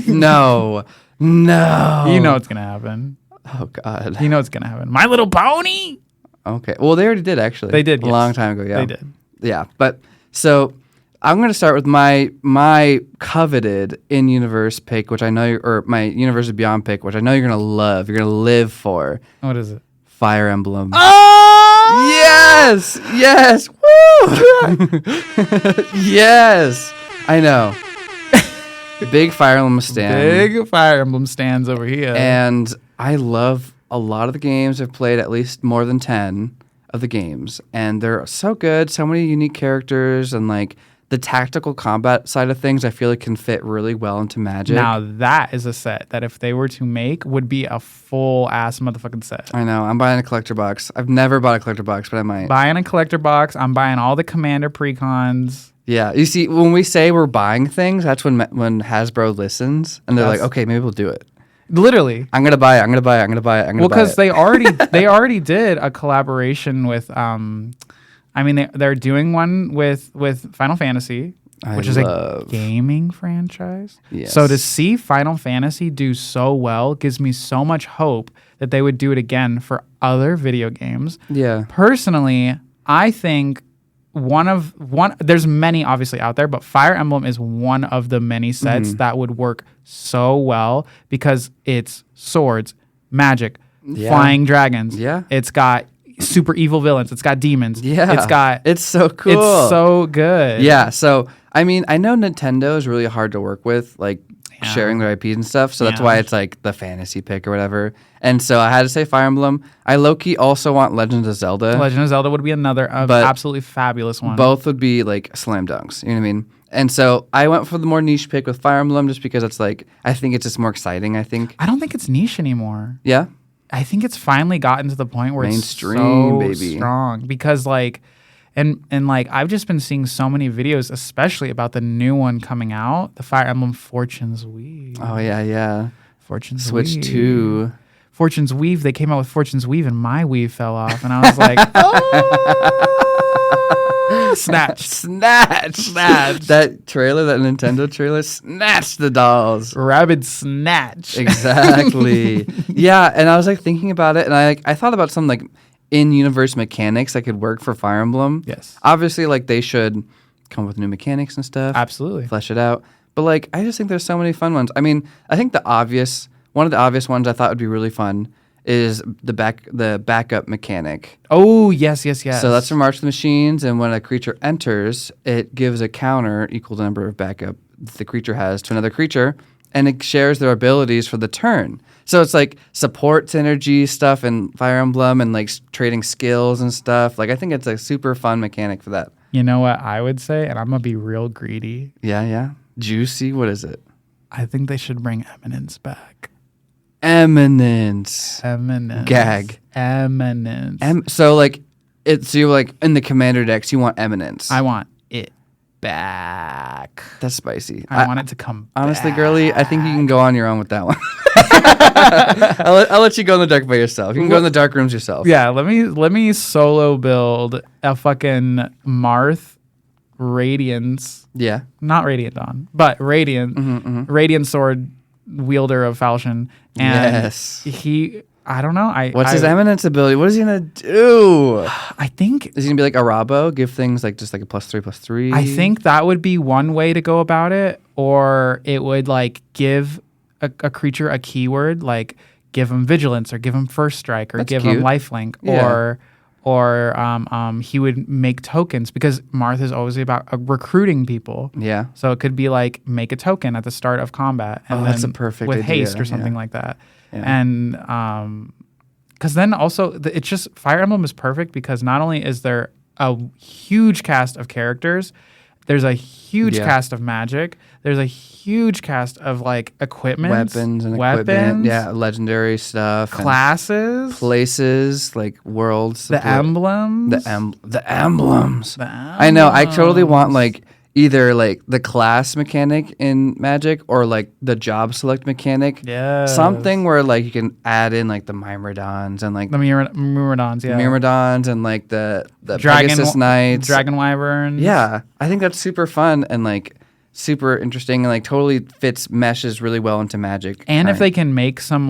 No. You know what's gonna happen. Oh God. You know what's gonna happen. My Little Pony. Okay. Well, they already did, actually. They did, a long time ago. Yeah, they did. Yeah, but so I'm going to start with my coveted in-universe pick, which I know, or my Universes Beyond pick, which I know you're going to love. You're going to live for. What is it? Fire Emblem. Oh! Yes! Woo! Yes! I know. Big Fire Emblem stand. Big Fire Emblem stands over here. And I love a lot of the games. I've played at least more than 10 of the games, and they're so good. So many unique characters, and like the tactical combat side of things, I feel like can fit really well into Magic. Now that is a set that if they were to make would be a full ass motherfucking set. I know. I'm buying a collector box. I've never bought a collector box, but I might. Buying a collector box. I'm buying all the Commander precons. Yeah. You see, when we say we're buying things, that's when Hasbro listens and they're like, okay, maybe we'll do it. Literally. I'm gonna buy it. I'm gonna buy it. I'm gonna buy it. I'm gonna buy it. Well, because they already did a collaboration with I mean they're doing one with Final Fantasy, which is a gaming franchise. Yes. So to see Final Fantasy do so well gives me so much hope that they would do it again for other video games. Yeah. Personally, I think there's many obviously out there, but Fire Emblem is one of the many sets that would work so well because it's swords, magic, flying dragons. Yeah. It's got super evil villains. It's got demons. Yeah. It's so cool. It's so good. Yeah. So, I mean, I know Nintendo is really hard to work with, like sharing their IPs and stuff. So that's why it's like the fantasy pick or whatever. And so I had to say Fire Emblem. I low-key also want Legend of Zelda. Legend of Zelda would be another absolutely fabulous one. Both would be like slam dunks. You know what I mean? And so I went for the more niche pick with Fire Emblem just because it's like, I think it's just more exciting, I think. I don't think it's niche anymore. Yeah? I think it's finally gotten to the point where mainstream, it's so baby. strong because like, and like I've just been seeing so many videos, especially about the new one coming out, the Fire Emblem Fortune's Weave. Oh yeah. Fortune's Switch Weave. 2. Fortune's Weave. They came out with Fortune's Weave, and my weave fell off, and I was like, oh, snatch. That trailer, that Nintendo trailer, snatched the dolls. Rabid snatch. Exactly. Yeah, and I was like thinking about it, and I thought about some like in-universe mechanics that could work for Fire Emblem. Yes. Obviously, like they should come with new mechanics and stuff. Absolutely. Flesh it out. But like, I just think there's so many fun ones. I mean, I think one of the obvious ones I thought would be really fun is the backup mechanic. Oh, yes. So that's from March of the Machines, and when a creature enters, it gives a counter equal to the number of backup the creature has to another creature, and it shares their abilities for the turn. So it's like support synergy stuff and Fire Emblem and like trading skills and stuff. Like I think it's a super fun mechanic for that. You know what I would say, and I'm gonna be real greedy. Yeah. Juicy. What is it? I think they should bring Eminence back. Eminence. Gag. Eminence. So like, so you're like in the commander decks, you want Eminence. I want it back. That's spicy. I want it to come honestly, back. girly, I think you can go on your own with that one. I'll let you go in the dark by yourself. You can go in the dark rooms yourself. Yeah, let me solo build a fucking Marth Radiance. Yeah. Not Radiant Dawn, but Radiant. Radiant sword wielder of Falchion. And yes. I don't know. What's his Eminence ability? What is he gonna do? I think is he gonna be like Arabo? Give things like just like a +3/+3. I think that would be one way to go about it, or it would like give a creature a keyword, like give him vigilance or give him first strike or That's give cute. him lifelink, or he would make tokens because Marth is always about recruiting people. Yeah. So it could be like make a token at the start of combat, and that's a then perfect with idea. haste or something like that. Yeah. And because then also it's just Fire Emblem is perfect because not only is there a huge cast of characters, there's a huge cast of magic, there's a huge cast of like equipment, weapons, yeah, legendary stuff, classes, places, like worlds, the emblems, the emblems. I know. I totally want like either like the class mechanic in Magic or like the job select mechanic. Yeah. Something where like you can add in like the Myrmidons and like the Myrmidons, yeah. Myrmidons and like the Dragon, Pegasus Knights. Dragon Wyverns. Yeah. I think that's super fun and like super interesting and like totally meshes really well into Magic. And if they can make some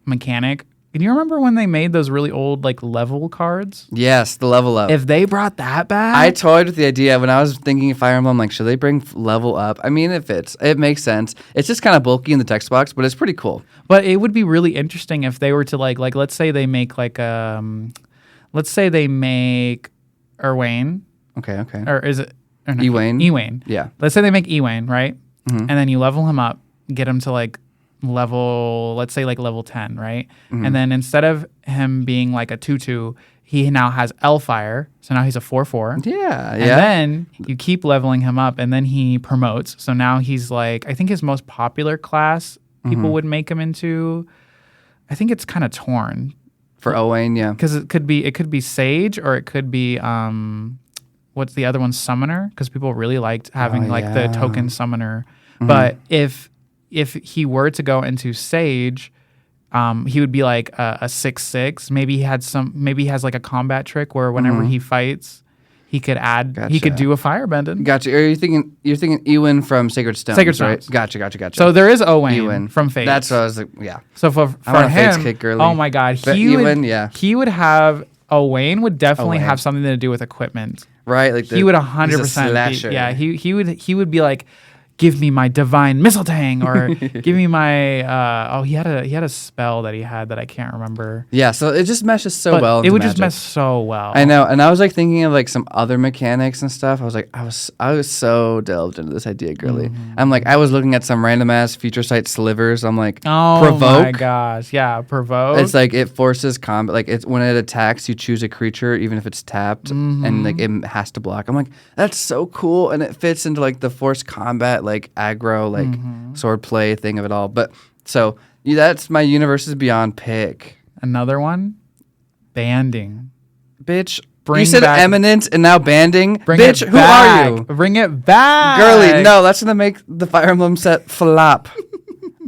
mechanic. Can you remember when they made those really old like level cards? Yes, the level up. If they brought that back, I toyed with the idea when I was thinking of Fire Emblem. Like, should they bring level up? I mean, it makes sense. It's just kind of bulky in the text box, but it's pretty cool. But it would be really interesting if they were to like let's say they make like let's say they make Erwain. Okay. Or is it Ewain? Ewain. Yeah. Let's say they make Ewain, right? Mm-hmm. And then you level him up, get him to like level, let's say like level 10, right? And then instead of him being like a 2/2, he now has L-Fire, so now he's a 4/4. Yeah, And yeah. then you keep leveling him up, and then he promotes. So now he's like, I think his most popular class people would make him into. I think it's kind of torn For Owain, yeah. because it could be Sage or it could be what's the other one, Summoner, because people really liked having the token Summoner. But if he were to go into Sage, he would be like a 6/6. Maybe he has like a combat trick where whenever he fights, he could add. He could do a firebending. Gotcha. You're thinking Ewan from Sacred Stones. Sacred right? Stones. Gotcha. So there is Owain Ewan from Fates. That's what I was like. Yeah. So for I want a Fates him, kick girly. oh my god, But Ewan, yeah. he would have Owain would definitely Owain. have something to do with equipment. Right. Like He would he's a 100%. slasher. Yeah, he would be like, give me my divine mistletoe, or give me my. He had a spell that he had that I can't remember. Yeah. So it just meshes so But well. it into would just Magic. mesh so well. I know, and I was like thinking of like some other mechanics and stuff. I was like, I was so delved into this idea, girly. I'm like, I was looking at some random ass feature site slivers. I'm like, Oh provoke. my gosh! Yeah, provoke. It's like it forces combat. Like it's when it attacks, you choose a creature, even if it's tapped, and like it has to block. I'm like, that's so cool, and it fits into like the forced combat, like aggro, like sword play thing of it all. But so that's my Universes Beyond pick, Another one, banding. bitch. Bring You said back- Eminence and now banding, Bring bitch. it Who back. are you, Bring it back, girly? No, that's gonna make the Fire Emblem set flop.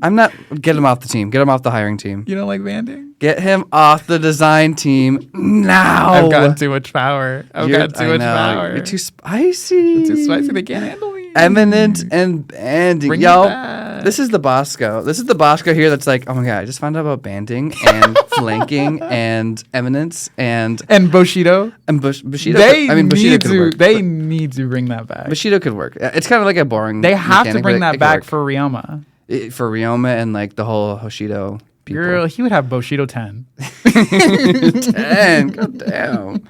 I'm not. Get him off the team. Get him off the hiring team. You don't like banding? Get him off the design team now. I've got too much power. I've got too I much know, power. You're too spicy. Too spicy. They can't handle me. Eminent and banding. Bring it Yo, back. this is the Bosco. This is the Bosco here that's like, oh my god, I just found out about banding and flanking and eminence and Bushido. Bushido. They Bushido could work. They need to bring that back. Bushido could work. It's kind of like a boring. They have to mechanic, bring but that it could back work. for Ryoma. For Ryoma and like the whole Hoshido people. Girl, he would have Bushido 10. 10. God damn.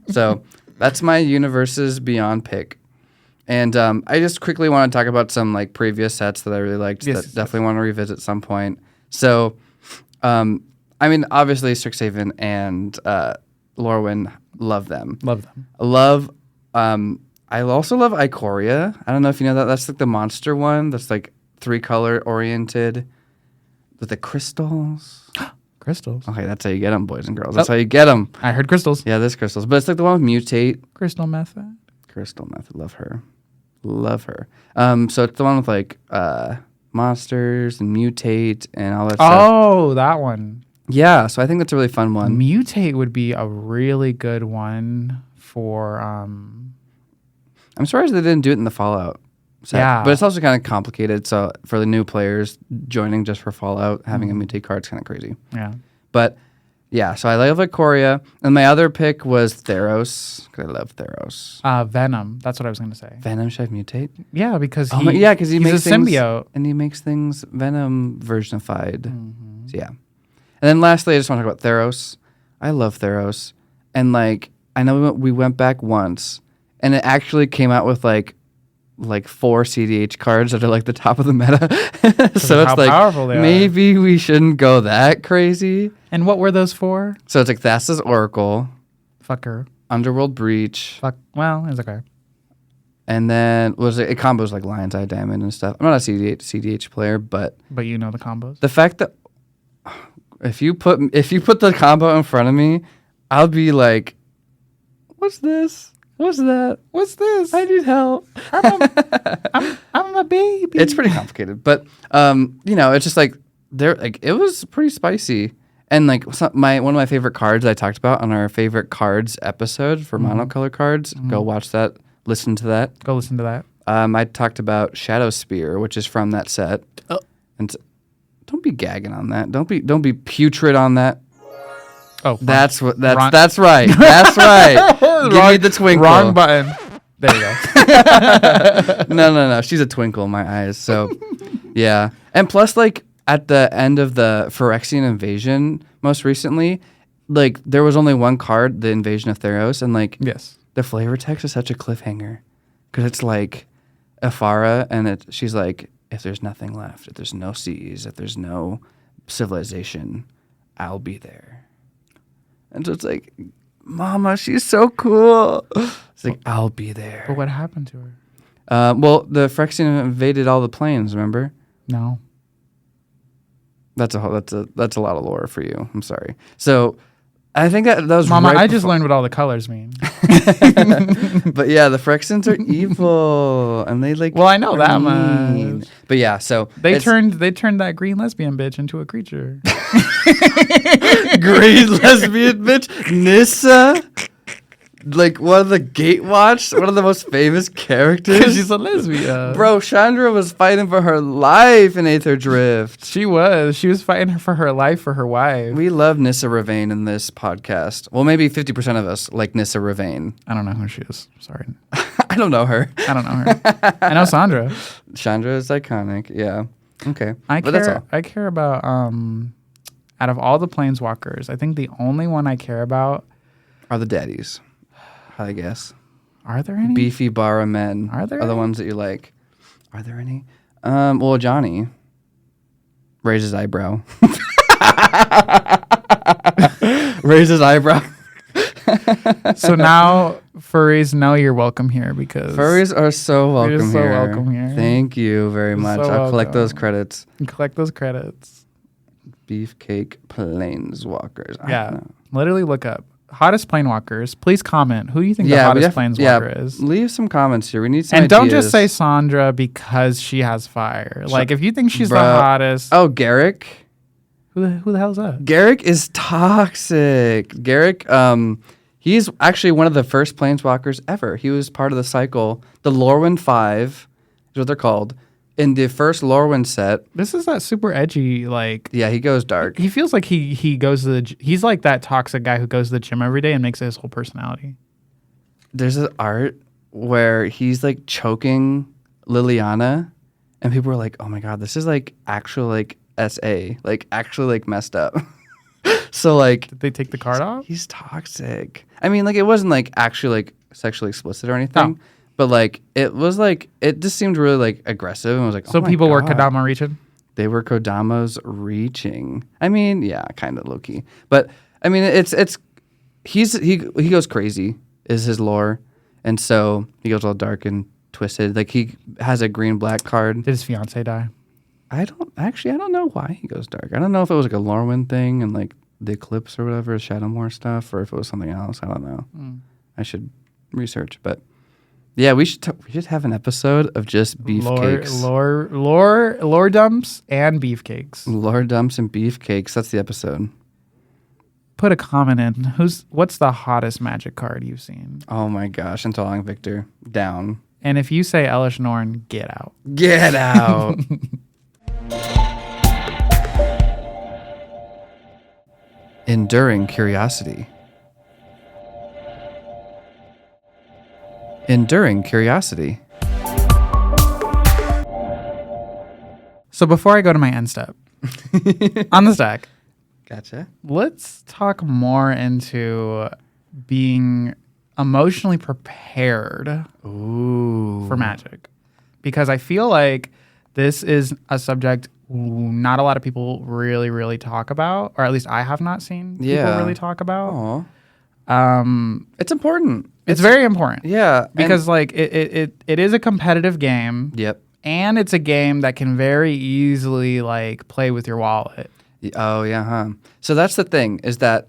So that's my Universes Beyond pick. And I just quickly want to talk about some like previous sets that I really liked that definitely want to revisit at some point. So, I mean, obviously Strixhaven and Lorwyn, love them. Love them. I also love Ikoria. I don't know if you know that. That's like the monster one that's like 3-color oriented with the crystals. Crystals. Okay, that's how you get them, boys and girls. That's how you get them. I heard crystals. Yeah, there's crystals. But it's like the one with Mutate. Crystal method. Crystal Method. Love her. So it's the one with like monsters and Mutate and all that stuff. Oh, that one. Yeah, so I think that's a really fun one. Mutate would be a really good one for I'm surprised they didn't do it in the Fallout set. Yeah. But it's also kind of complicated. So for the new players joining just for Fallout, having a Mutate card is kind of crazy. yeah. But yeah, so I love Ikoria. And my other pick was Theros, because I love Theros. Venom. That's what I was going to say. Venom should have Mutate? Yeah, because Oh, yeah, because he he's makes a things, symbiote. and he makes things Venom versionified. So yeah. And then lastly, I just want to talk about Theros. I love Theros. And like, I know we went back once, and it actually came out with like 4 CDH cards that are like the top of the meta. So how it's like, powerful they are. maybe we shouldn't go that crazy. And what were those for? So it's like Thassa's Oracle, Fuck her. Underworld Breach, Fuck. Well, it's okay. and then it combos like Lion's Eye Diamond and stuff. I'm not a CDH player, but But you know the combos. the fact that if you put the combo in front of me, I'll be like, what's this? What's that? What's this? I need help. I'm a baby. It's pretty complicated, but it's just like it was pretty spicy. And like one of my favorite cards I talked about on our favorite cards episode for monocolor cards. Go watch that. Listen to that. Go listen to that. I talked about Shadow Spear, which is from that set. Oh. And don't be gagging on that. Don't be putrid on that. Oh, fine. That's right. Wrong- That's right. Give me the twinkle. Wrong button. There you go. No. She's a twinkle in my eyes. So, yeah. And plus, like, at the end of the Phyrexian invasion, most recently, like, there was only one card, the Invasion of Theros, and, like, Yes. the flavor text is such a cliffhanger. Because it's, like, Afara, and she's like, if there's nothing left, if there's no seas, if there's no civilization, I'll be there. And so it's like, Mama, she's so cool. It's like, I'll be there. But what happened to her? Well, the Phyrexian invaded all the planes, remember? No. That's a lot of lore for you. I'm sorry. So I think that was Mama, right I just learned what all the colors mean. But yeah, the Phyrexians are evil, and they like. Well, I know that mean. much. But yeah, so They turned that green lesbian bitch into a creature. green lesbian bitch Nissa, like one of the Gatewatch, one of the most famous characters. She's a lesbian. Bro, Chandra was fighting for her life in Aether Drift. She was fighting for her life for her wife. We love Nissa Ravane in this podcast. Well, maybe 50% of us like Nissa Ravane. I don't know who she is. Sorry. I don't know her. I don't know her. I know Sandra. Chandra is iconic. Yeah. Okay. That's all. I care about out of all the planeswalkers, I think the only one I care about are the daddies, I guess. Are there any? Beefy Bara men Are there the any? ones that you like. Are there any? Well, Johnny raised his eyebrow. Raised his eyebrow. So now furries know you're welcome here because Furries are so welcome You're so here. welcome here. Thank you very much. so I'll collect those welcome. credits. you collect those credits. Beefcake Planeswalkers. I Yeah. don't know. Literally look up hottest planewalkers. Please comment. Who do you think the we hottest have- planeswalker is? Leave some comments here. We need some And don't just ideas. say Sandra because she has fire. Like if you think she's the Bruh. hottest, Oh, Garrick. who the hell is that? Garrick is toxic. Garrick, he's actually one of the first planeswalkers ever. He was part of the cycle. The Lorwyn 5 is what they're called. In the first Lorwyn set, This is that super edgy like. yeah, he goes dark. He feels like he goes to he's like that toxic guy who goes to the gym every day and makes it his whole personality. There's an art where he's like choking Liliana, and people are like, "Oh my god, this is like actual like SA, like actually like messed up." So like, Did they take the card off? he's toxic. I mean, like it wasn't like actually like sexually explicit or anything, but like it was like it just seemed really like aggressive and was like, So oh my people were God. Kadama reaching. They were Kodama's reaching. I mean, yeah, kind of low key, but I mean, he goes crazy is his lore, and so he goes all dark and twisted. Like he has a green black card. Did his fiance die? I don't know why he goes dark. I don't know if it was like a Lorwyn thing and like the eclipse or whatever, Shadowmoor stuff, or if it was something else. I don't know. I should research, but yeah, we should have an episode of just beefcakes. Lore dumps and beefcakes. Lore dumps and beefcakes. That's the episode. Put a comment in. What's the hottest magic card you've seen? Oh my gosh, Enthralling Victor. Down. And if you say Elish Norn, get out. Get out. Enduring Curiosity. Enduring Curiosity. So before I go to my end step on the stack, Gotcha. let's talk more into being emotionally prepared Ooh. for magic. Because I feel like this is a subject not a lot of people really, really talk about, or at least I have not seen people really talk about. Aw. It's important. It's very important. Yeah. Because like it is a competitive game. Yep. And it's a game that can very easily like play with your wallet. Oh, yeah, huh? So that's the thing is that,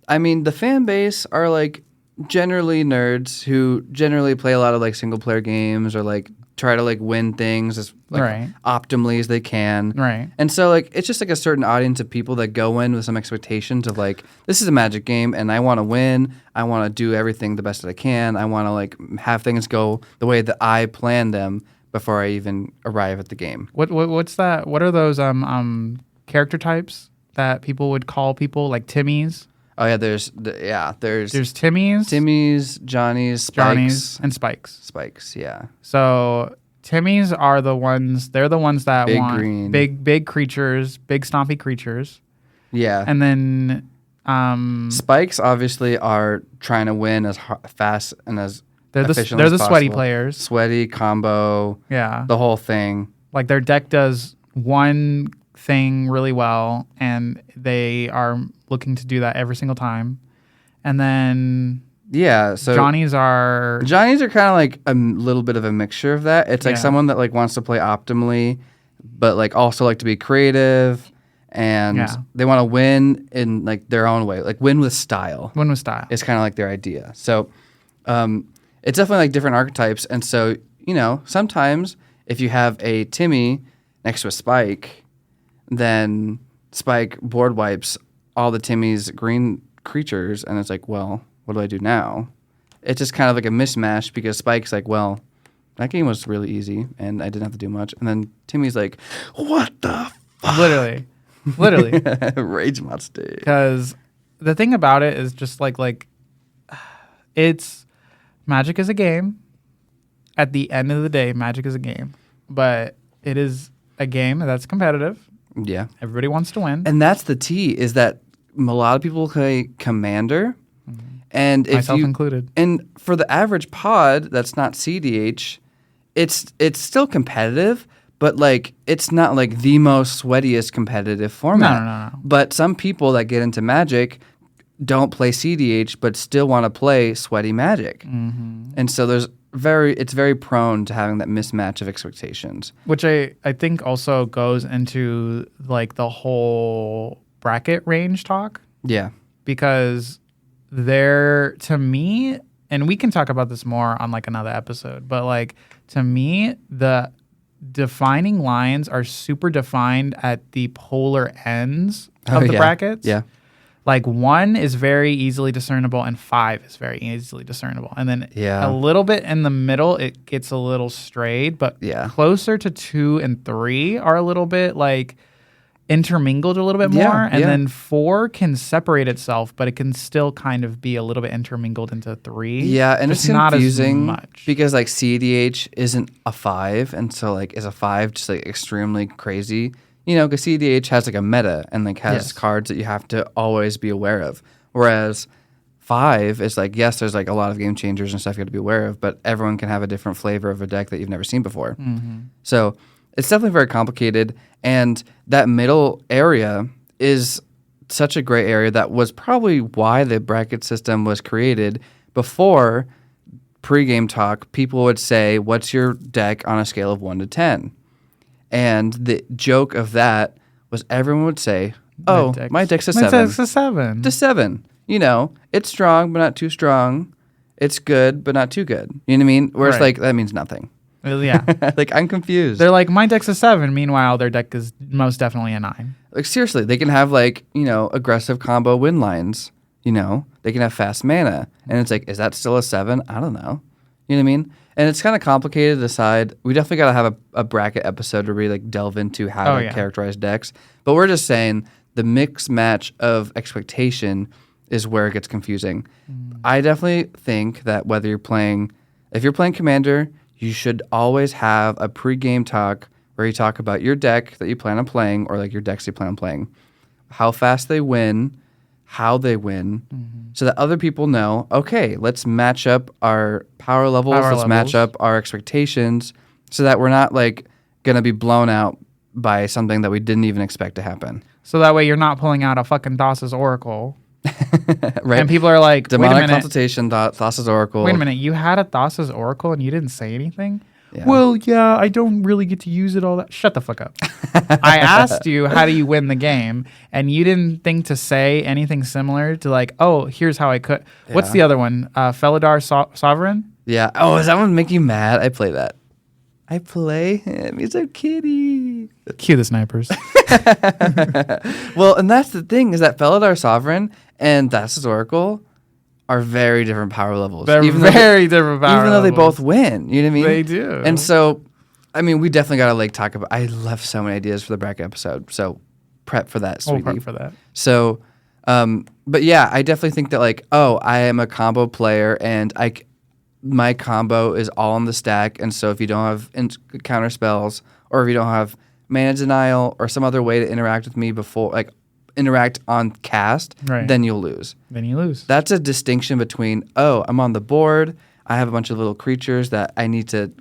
I mean, the fan base are like generally nerds who generally play a lot of like single player games or like try to like win things as like Right. optimally as they can. Right. And so like it's just like a certain audience of people that go in with some expectations of like, this is a Magic game and I want to win. I want to do everything the best that I can. I want to like have things go the way that I plan them before I even arrive at the game. What's that? What are those character types that people would call people like Timmies? Oh yeah, there's There's Timmies, Timmy's, Johnny's, Spikes. Johnnies, and Spikes. Spikes, yeah. So Timmies are the ones. They're the ones that Big want green. big creatures, big stompy creatures, Yeah. and then Spikes obviously are trying to win as fast and as efficiently they're as the sweaty possible. players. Sweaty combo, Yeah, the whole thing. like their deck does one thing really well, and they are looking to do that every single time. And then So Johnnies are kind of like a little bit of a mixture of that. It's like someone that like wants to play optimally, but like also like to be creative, and they want to win in like their own way, like win with style. Win with style. It's kind of like their idea. So it's definitely like different archetypes. And so, sometimes if you have a Timmy next to a Spike, then Spike board wipes all the Timmy's green creatures, and it's like, well, what do I do now? It's just kind of like a mismatch because Spike's like, well, that game was really easy and I didn't have to do much. And then Timmy's like, what the fuck? Literally. Rage monster. Because the thing about it is just like it's Magic is a game. At the end of the day, Magic is a game. But it is a game that's competitive. Yeah. Everybody wants to win. And that's the T, is that a lot of people play Commander. And if myself included. And for the average pod that's not CDH, it's still competitive, but like it's not like the most sweatiest competitive format. No. But some people that get into Magic don't play CDH but still want to play sweaty Magic. Mm-hmm. And so it's very prone to having that mismatch of expectations. Which I think also goes into like the whole bracket range talk. Yeah. Because to me, and we can talk about this more on like another episode, but like to me, the defining lines are super defined at the polar ends of the brackets. Yeah. Like 1 is very easily discernible and 5 is very easily discernible. And then a little bit in the middle, it gets a little strayed, but closer to 2 and 3 are a little bit like intermingled a little bit more. And then 4 can separate itself, but it can still kind of be a little bit intermingled into 3. Yeah, and just it's confusing not as much. because like CDH isn't a 5, and so like is a 5 just like extremely crazy? Because CDH has like a meta and like has cards that you have to always be aware of. Whereas 5 is like, yes, there's like a lot of game changers and stuff you have to be aware of, but everyone can have a different flavor of a deck that you've never seen before. Mm-hmm. So it's definitely very complicated, and that middle area is such a gray area that was probably why the bracket system was created. Before pregame talk, people would say, what's your deck on a scale of 1 to 10? And the joke of that was everyone would say, oh, my deck's a 7. My deck's a 7. To 7. It's strong, but not too strong. It's good, but not too good. You know what I mean? Whereas like that means nothing. Yeah. Like, I'm confused. They're like, my deck's a 7. Meanwhile, their deck is most definitely a 9. Like, seriously, they can have, like, aggressive combo win lines. They can have fast mana. And it's like, is that still a 7? I don't know. You know what I mean? And it's kind of complicated to decide. We definitely got to have a bracket episode to really, like, delve into how to characterize decks. But we're just saying the mix match of expectation is where it gets confusing. I definitely think that if you're playing Commander, you should always have a pregame talk where you talk about your deck that you plan on playing, or like your decks you plan on playing, how fast they win, how they win, so that other people know, okay, let's match up our power levels, match up our expectations, so that we're not like going to be blown out by something that we didn't even expect to happen. So that way you're not pulling out a fucking Thassa's Oracle. Right. And people are like, Demonic Consultation, Thassa's Oracle. Wait a minute, you had a Thassa's Oracle and you didn't say anything? Yeah. Well, yeah, I don't really get to use it all that. Shut the fuck up. I asked you, how do you win the game? And you didn't think to say anything similar to like, oh, here's how I could. Yeah. What's the other one? Felidar Sovereign? Yeah. Oh, does that one make you mad? I play that. I play him. He's a kitty. Cue the snipers. Well, and that's the thing, is that Felidar Sovereign and Thassa's Oracle are very different power levels. They're very different power levels. Even though they both win. You know what I mean? They do. And so, I mean, we definitely got to like talk about, I left so many ideas for the bracket episode. So prep for that, sweetie. We'll prep for that. So, but yeah, I definitely think that like, oh, I am a combo player and my combo is all on the stack, and so if you don't have counter spells, or if you don't have mana denial or some other way to interact with me before, like interact on cast, then you'll lose. Then you lose. That's a distinction between, oh, I'm on the board, I have a bunch of little creatures that I need to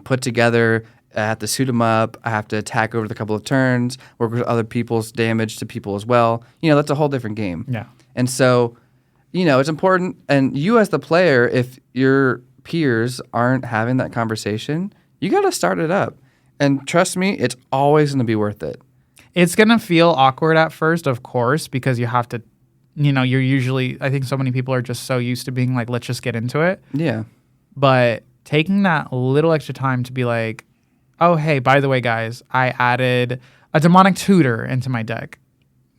put together, I have to suit them up, I have to attack over the couple of turns, work with other people's damage to people as well. That's a whole different game. Yeah. And so it's important. And you as the player, if your peers aren't having that conversation, you got to start it up. And trust me, it's always going to be worth it. It's going to feel awkward at first, of course, because you have to, you're usually, I think so many people are just so used to being like, let's just get into it. Yeah. But taking that little extra time to be like, oh, hey, by the way, guys, I added a demonic tutor into my deck.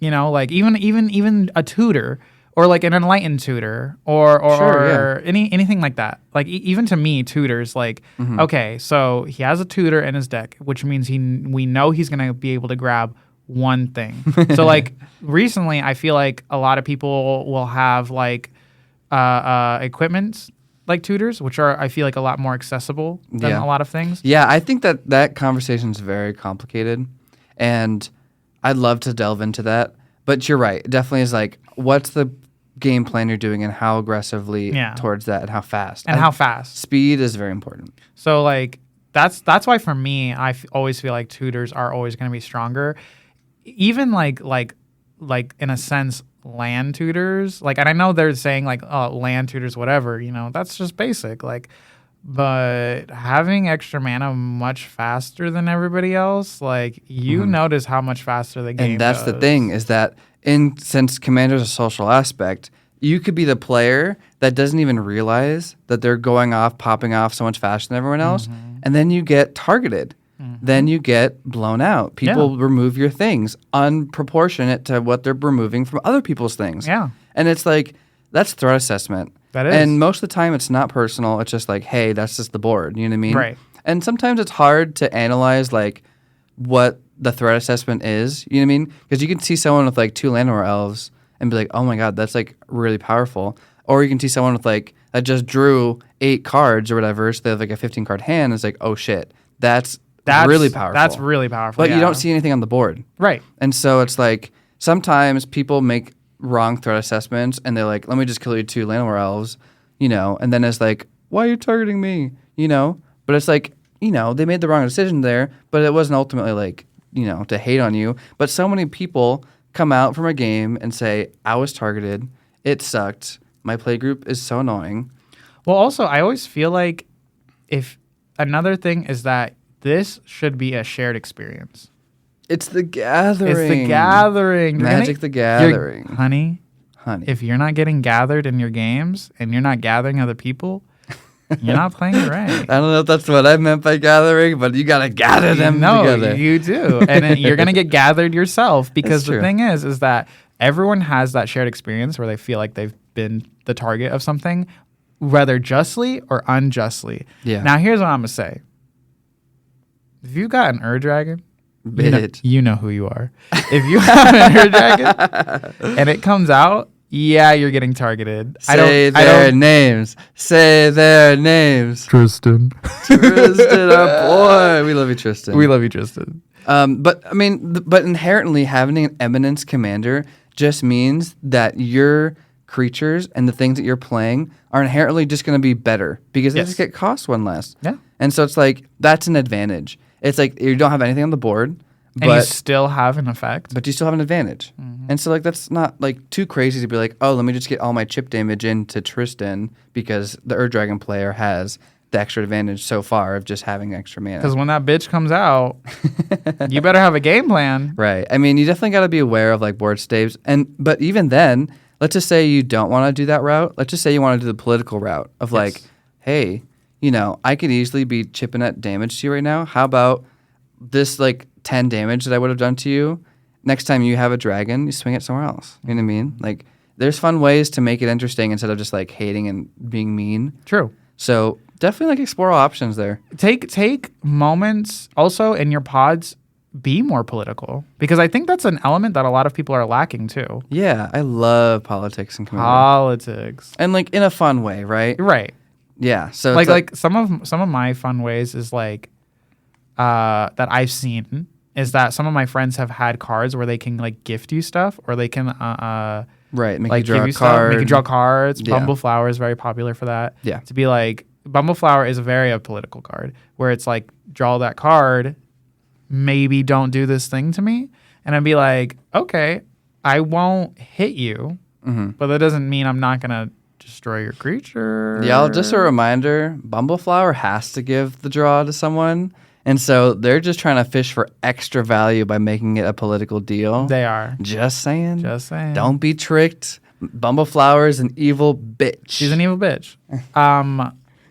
Like even a tutor or like an enlightened tutor or anything like that. Like even to me, tutors like, okay, so he has a tutor in his deck, which means we know he's going to be able to grab one thing. So like recently, I feel like a lot of people will have like equipment like tutors, which are, I feel like, a lot more accessible than a lot of things. Yeah, I think that conversation is very complicated, and I'd love to delve into that. But you're right. It definitely is like, what's the game plan you're doing and how aggressively towards that and how fast. And how fast. Speed is very important. So, like, that's why for me, always feel like tutors are always going to be stronger. Even, like in a sense, land tutors, like, and I know they're saying like, oh, land tutors, whatever, that's just basic, like, but having extra mana much faster than everybody else, like, you notice how much faster the game and that's goes. the thing is that since Commander's a social aspect, you could be the player that doesn't even realize that they're popping off so much faster than everyone else, and then you get targeted. Then you get blown out. People remove your things unproportionate to what they're removing from other people's things. Yeah. And it's like, that's threat assessment. That is. And most of the time, it's not personal. It's just like, hey, that's just the board. You know what I mean? Right. And sometimes it's hard to analyze, like, what the threat assessment is. You know what I mean? Because you can see someone with, like, 2 Llanowar elves and be like, oh, my God, that's, like, really powerful. Or you can see someone with, like, that just drew 8 cards or whatever, so they have, like, a 15-card hand. And it's like, oh, shit, that's really powerful. That's really powerful. But you don't see anything on the board. Right. And so it's like sometimes people make wrong threat assessments and they're like, let me just kill you 2 Llanowar elves, and then it's like, why are you targeting me? But it's like, they made the wrong decision there, but it wasn't ultimately like, to hate on you. But so many people come out from a game and say, I was targeted. It sucked. My play group is so annoying. Well, also, I always feel like if another thing is that this should be a shared experience. It's the gathering. It's the gathering. Magic the Gathering. Honey, if you're not getting gathered in your games and you're not gathering other people, you're not playing it right. I don't know if that's what I meant by gathering, but you got to gather them together. No, you do. And then you're going to get gathered yourself because the thing is that everyone has that shared experience where they feel like they've been the target of something, whether justly or unjustly. Yeah. Now, here's what I'm going to say. If you got an Dragon, you know who you are. If you have an Dragon and it comes out, you're getting targeted. Say their names. Say their names. Tristan. Tristan, our boy. We love you, Tristan. We love you, Tristan. But I mean, but inherently having an Eminence commander just means that your creatures and the things that you're playing are inherently just going to be better because they just get cost 1 less. Yeah. And so it's like, that's an advantage. It's like you don't have anything on the board, and you still have an effect. But you still have an advantage. And so like that's not like too crazy to be like, oh, let me just get all my chip damage into Tristan because the Dragon player has the extra advantage so far of just having extra mana. Because when that bitch comes out, you better have a game plan. Right. I mean, you definitely got to be aware of like board staves. But even then, let's just say you don't want to do that route. Let's just say you want to do the political route of like, hey, I could easily be chipping at damage to you right now. How about this like 10 damage that I would have done to you? Next time you have a dragon, you swing it somewhere else. You know what I mean? Like, there's fun ways to make it interesting instead of just like hating and being mean. True. So definitely like explore all options there. Take moments also in your pods. Be more political because I think that's an element that a lot of people are lacking too. Yeah, I love politics and community. Politics and like in a fun way, right? Right. Yeah, so like some of my fun ways is like that I've seen is that some of my friends have had cards where they can like gift you stuff or they can make like you draw give a you card. stuff, make you draw cards. Yeah. Bumbleflower is very popular for that. Yeah, to be like Bumbleflower is a very political card where it's like draw that card, maybe don't do this thing to me, and I'd be like, okay, I won't hit you. but that doesn't mean I'm not gonna destroy your creature. Yeah, just a reminder, Bumbleflower has to give the draw to someone. And so they're just trying to fish for extra value by making it a political deal. They are. Just saying. Just saying. Don't be tricked. Bumbleflower is an evil bitch. She's an evil bitch.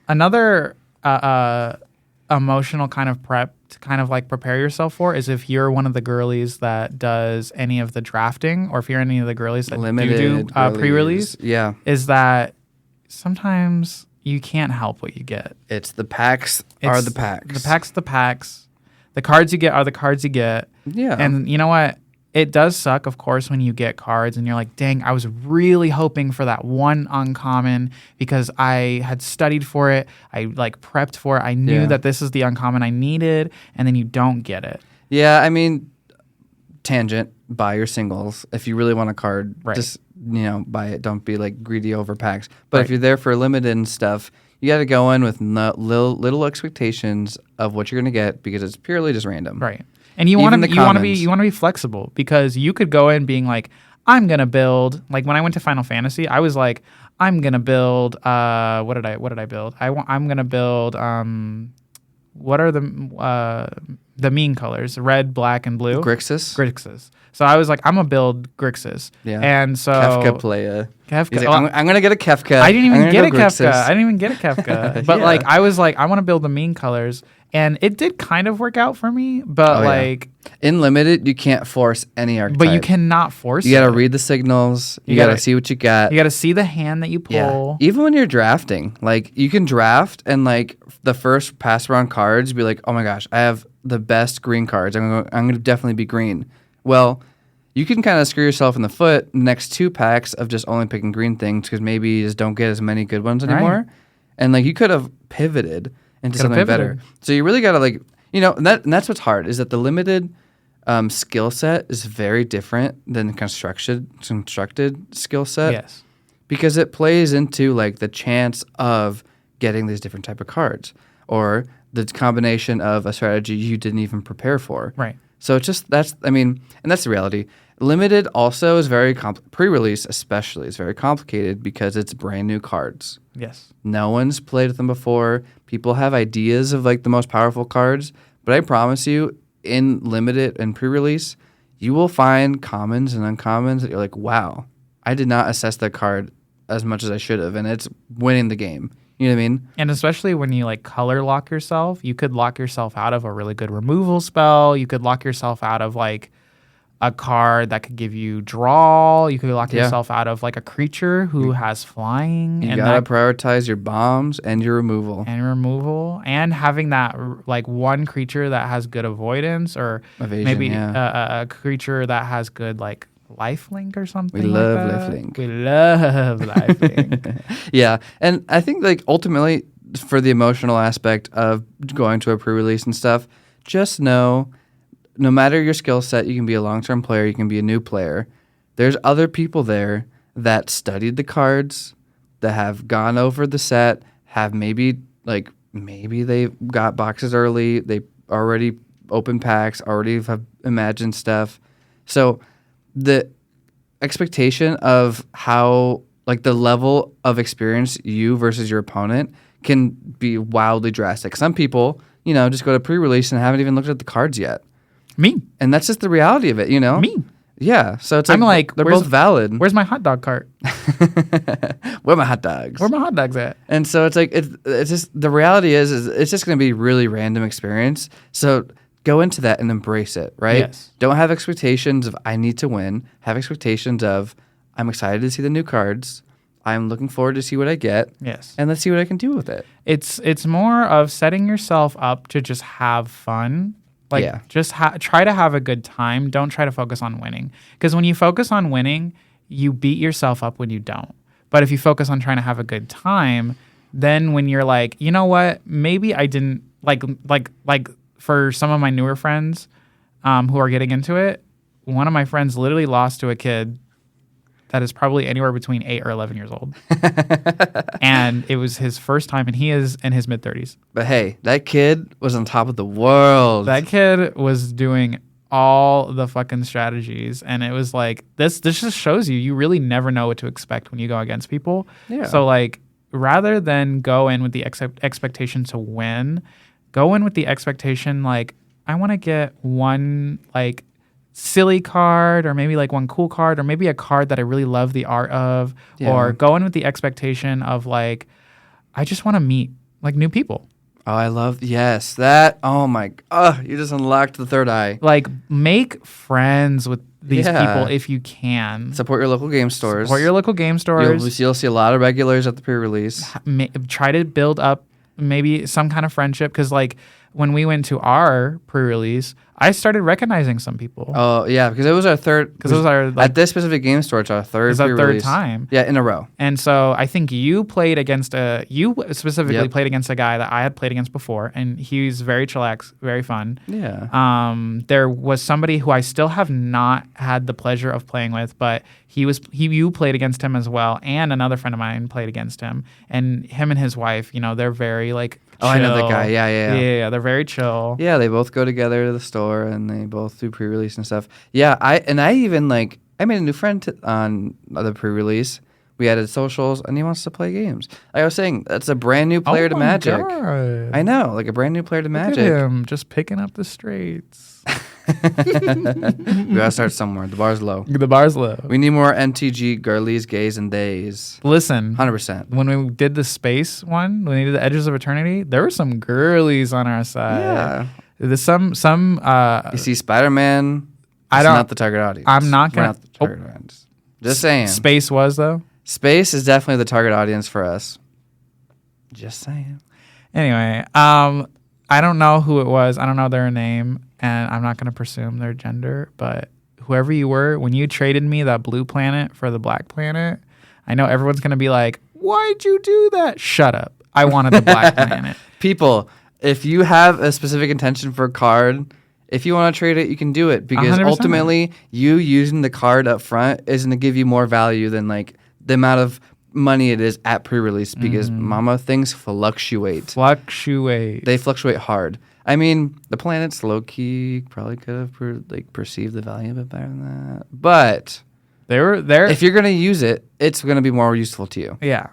Another emotional kind of prep to kind of like prepare yourself for is if you're one of the girlies that does any of the drafting, or if you're any of the girlies that do pre-release. Yeah. Is that sometimes you can't help what you get. It's the packs are the packs. The packs, the packs. The cards you get are the cards you get. Yeah. And you know what? It does suck, of course, when you get cards and you're like, dang, I was really hoping for that one uncommon because I had studied for it. I like prepped for it. I knew that this is the uncommon I needed, and then you don't get it. Yeah, I mean, tangent, buy your singles. If you really want a card, just buy it. Don't be like greedy over packs. But if you're there for limited and stuff, you got to go in with little expectations of what you're going to get because it's purely just random. Right. And you want to be flexible because you could go in being like, I'm going to build, like when I went to Final Fantasy, I was like, I'm going to build what did I build? I'm going to build what are the mean colors? Red, black, and blue. Grixis. So I was like, I'm gonna build Grixis. Yeah. And so Kefka playa. Kefka. Like, I'm gonna get a Kefka. I didn't even get a Kefka. But like I was like, I want to build the mean colors. And it did kind of work out for me, but in limited, you can't force any archetype. But you cannot force it. You gotta read the signals. You gotta see what you got. You gotta see the hand that you pull. Yeah. Even when you're drafting, like you can draft and like the first pass around cards, be like, oh my gosh, I have the best green cards. I'm gonna definitely be green. Well, you can kind of screw yourself in the foot next 2 packs of just only picking green things because maybe you just don't get as many good ones anymore. Right. And like you could have pivoted into something better. So you really got to like, and that's what's hard is that the limited skill set is very different than the constructed skill set. Yes. Because it plays into like the chance of getting these different type of cards or the combination of a strategy you didn't even prepare for. Right. So it's just and that's the reality. Limited also is very pre-release especially is very complicated because it's brand new cards. Yes. No one's played with them before. People have ideas of like the most powerful cards, but I promise you, in limited and pre-release, you will find commons and uncommons that you're like, wow, I did not assess that card as much as I should have, and it's winning the game. You know what I mean? And especially when you like color lock yourself, you could lock yourself out of a really good removal spell. You could lock yourself out of like a card that could give you draw. You could lock yourself out of like a creature who has flying. You gotta prioritize your bombs and your removal. And having that like one creature that has good avoidance or evasion, maybe a creature that has good like lifelink or something. We love lifelink. We love lifelink. Yeah, and I think like ultimately for the emotional aspect of going to a pre-release and stuff, just know no matter your skill set, you can be a long-term player, you can be a new player. There's other people there that studied the cards, that have gone over the set, have maybe they got boxes early, they already opened packs, already have imagined stuff. So the expectation of how like the level of experience you versus your opponent can be wildly drastic. Some people, just go to pre-release and haven't even looked at the cards yet. Me. And that's just the reality of it, Me. Yeah. So it's I'm like they're both valid. Where's my hot dog cart? Where are my hot dogs? Where are my hot dogs at? And so it's like it's just the reality is it's just going to be really random experience. So go into that and embrace it, right? Yes. Don't have expectations of I need to win. Have expectations of I'm excited to see the new cards. I'm looking forward to see what I get. Yes. And let's see what I can do with it. It's more of setting yourself up to just have fun. Just try to have a good time. Don't try to focus on winning. Because when you focus on winning, you beat yourself up when you don't. But if you focus on trying to have a good time, then when you're like, you know what, maybe I didn't like for some of my newer friends who are getting into it, one of my friends literally lost to a kid that is probably anywhere between 8 or 11 years old. And it was his first time, and he is in his mid-30s. But hey, that kid was on top of the world. That kid was doing all the fucking strategies, and it was like this just shows you really never know what to expect when you go against people. Yeah. So like rather than go in with the expectation to win, go in with the expectation like I want to get one like silly card, or maybe like one cool card, or maybe a card that I really love the art of, or go in with the expectation of like I just want to meet like new people. Oh, I love that. Oh my, you just unlocked the third eye. Like make friends with these people if you can. Support your local game stores. Support your local game stores. You'll see a lot of regulars at the pre-release. Try to build up maybe some kind of friendship, because like when we went to our pre-release, I started recognizing some people. Oh yeah, because it was our third. Because it was our like, at this specific game store, it's our third. It's our third time. Yeah, in a row. And so I think you played against you specifically played against a guy that I had played against before, and he's very chillax, very fun. Yeah. There was somebody who I still have not had the pleasure of playing with, but you played against him as well, and another friend of mine played against him, and him and his wife, they're very like. Oh, I know that guy. Yeah. They're very chill. Yeah, they both go together to the store, and they both do pre-release and stuff. Yeah, I even like I made a new friend on the pre-release. We added socials, and he wants to play games. Like I was saying, that's a brand new player to Magic. God. I know, like a brand new player to Magic. Look at him, just picking up the straights. We gotta start somewhere. The bar's low. The bar's low. We need more MTG girlies, gays, and theys. Listen, 100%. When we did the space one, when we did the Edges of Eternity, there were some girlies on our side. Yeah. There's some. You see, Spider-Man. I don't. Not the target audience. I'm not We're gonna. not the target audience. Just saying. Space was though. Space is definitely the target audience for us. Just saying. Anyway, I don't know who it was. I don't know their name, and I'm not going to presume their gender. But whoever you were, when you traded me that blue planet for the black planet, I know everyone's going to be like, "Why'd you do that?" Shut up. I wanted the black planet. People, if you have a specific intention for a card, if you want to trade it, you can do it, because 100%. ultimately, you using the card up front is going to give you more value than like the amount of money it is at pre-release, because mama, things fluctuate. They fluctuate hard. I mean, the planets low-key probably could have perceived the value of it better than that. But they were there. If you're gonna use it, it's gonna be more useful to you. Yeah.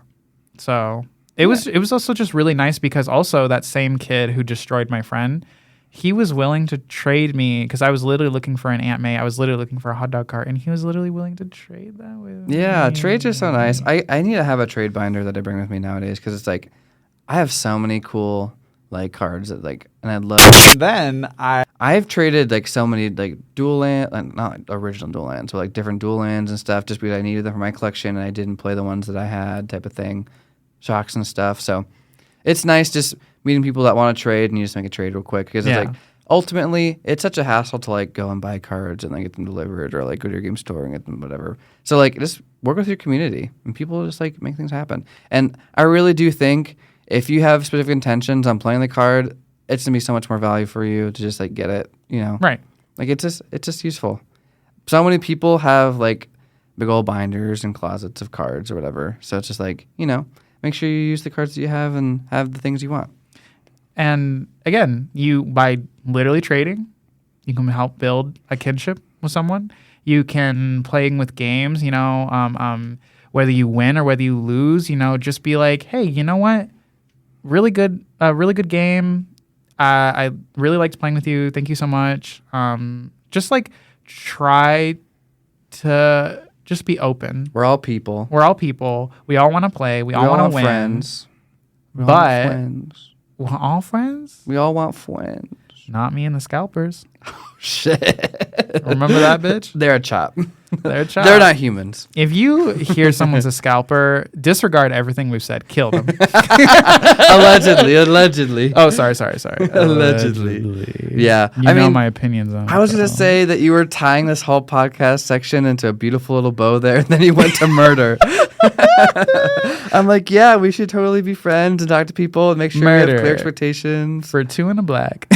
So it was also just really nice, because also that same kid who destroyed my friend, he was willing to trade me, because I was literally looking for an Aunt May. I was literally looking for a hot dog cart, and he was literally willing to trade that with me. Yeah, trades are so nice. I need to have a trade binder that I bring with me nowadays, because it's like I have so many cool like cards that like, and I love. Then I've traded like so many like dual land, not original dual lands, but like different dual lands and stuff, just because I needed them for my collection and I didn't play the ones that I had, type of thing, shocks and stuff. So it's nice just meeting people that want to trade, and you just make a trade real quick, because it's like ultimately it's such a hassle to like go and buy cards and then get them delivered, or like go to your game store and get them whatever. So like just work with your community, and people just like make things happen. And I really do think if you have specific intentions on playing the card, it's gonna be so much more value for you to just like get it, right. Like it's just useful. So many people have like big old binders and closets of cards or whatever. So it's just like, make sure you use the cards that you have and have the things you want. And again, by literally trading, you can help build a kinship with someone. You can playing with games, whether you win or whether you lose, just be like, hey, you know what? Really good game. I really liked playing with you. Thank you so much. Just like try to just be open. We're all people. We all want to play. We all want to win. Friends. We're all friends. We all want friends. Not me and the scalpers. Shit. Remember that bitch? They're a chop. They're not humans. If you hear someone's a scalper, disregard everything we've said. Kill them. Allegedly. Oh, sorry. Allegedly. Yeah. I mean, my opinions on it. I was going to say that you were tying this whole podcast section into a beautiful little bow there, and then you went to murder. I'm like, yeah, we should totally be friends and talk to people and make sure we have clear expectations. For 2 in a black.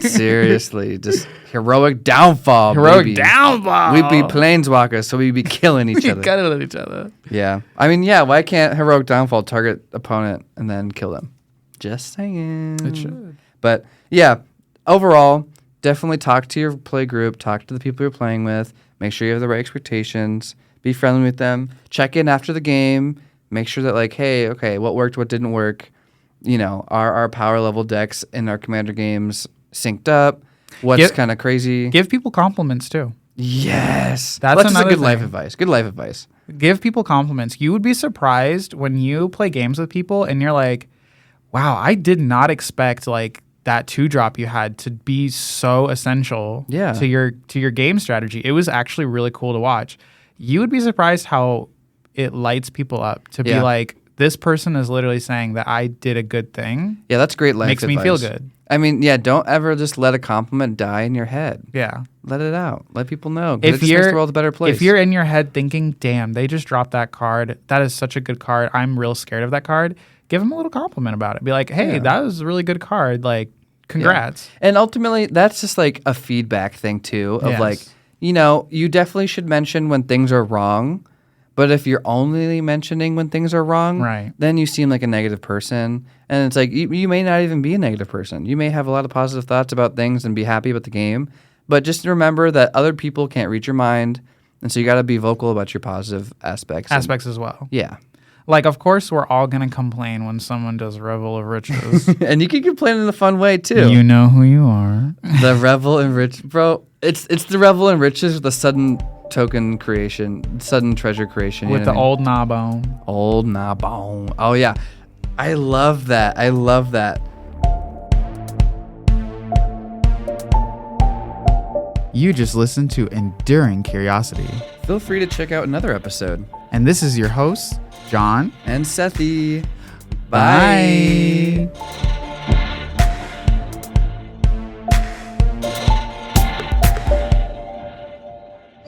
Seriously, just heroic downfall. Downfall. We'd be planeswalkers, so we'd be killing each other. Killing each other. Yeah. I mean, yeah, why can't heroic downfall target opponent and then kill them? Just saying. It should. But yeah, overall, definitely talk to your play group, talk to the people you're playing with, make sure you have the right expectations, be friendly with them, check in after the game, make sure that like, hey, okay, what worked, what didn't work, are our power level decks in our commander games synced up, what's kind of crazy. Give people compliments too. Yes. That's a another good thing. life advice. Good life advice. Give people compliments. You would be surprised when you play games with people and you're like, wow, I did not expect like that 2-drop you had to be so essential to your game strategy. It was actually really cool to watch. You would be surprised how it lights people up to be like, this person is literally saying that I did a good thing. Yeah, that's great life Makes advice. me feel good. I mean, yeah, don't ever just let a compliment die in your head. Yeah. Let it out. Let people know. 'Cause If it just makes the world a better place. If you're in your head thinking, damn, they just dropped that card. That is such a good card. I'm real scared of that card. Give them a little compliment about it. Be like, hey, that was a really good card. Like, congrats. Yeah. And ultimately, that's just like a feedback thing too of like, you definitely should mention when things are wrong. But if you're only mentioning when things are wrong, then you seem like a negative person. And it's like, you may not even be a negative person. You may have a lot of positive thoughts about things and be happy about the game. But just remember that other people can't read your mind. And so you got to be vocal about your positive aspects. As well. Yeah. Like, of course, we're all going to complain when someone does Revel of Riches. And you can complain in a fun way, too. You know who you are. The Revel and Riches. Bro, it's the Revel and Riches with the sudden token creation, sudden treasure creation. With the old Gnawbone. Old Gnawbone. Oh, yeah. I love that. I love that. You just listened to Enduring Curiosity. Feel free to check out another episode. And this is your host, Jon and Sethy. Bye.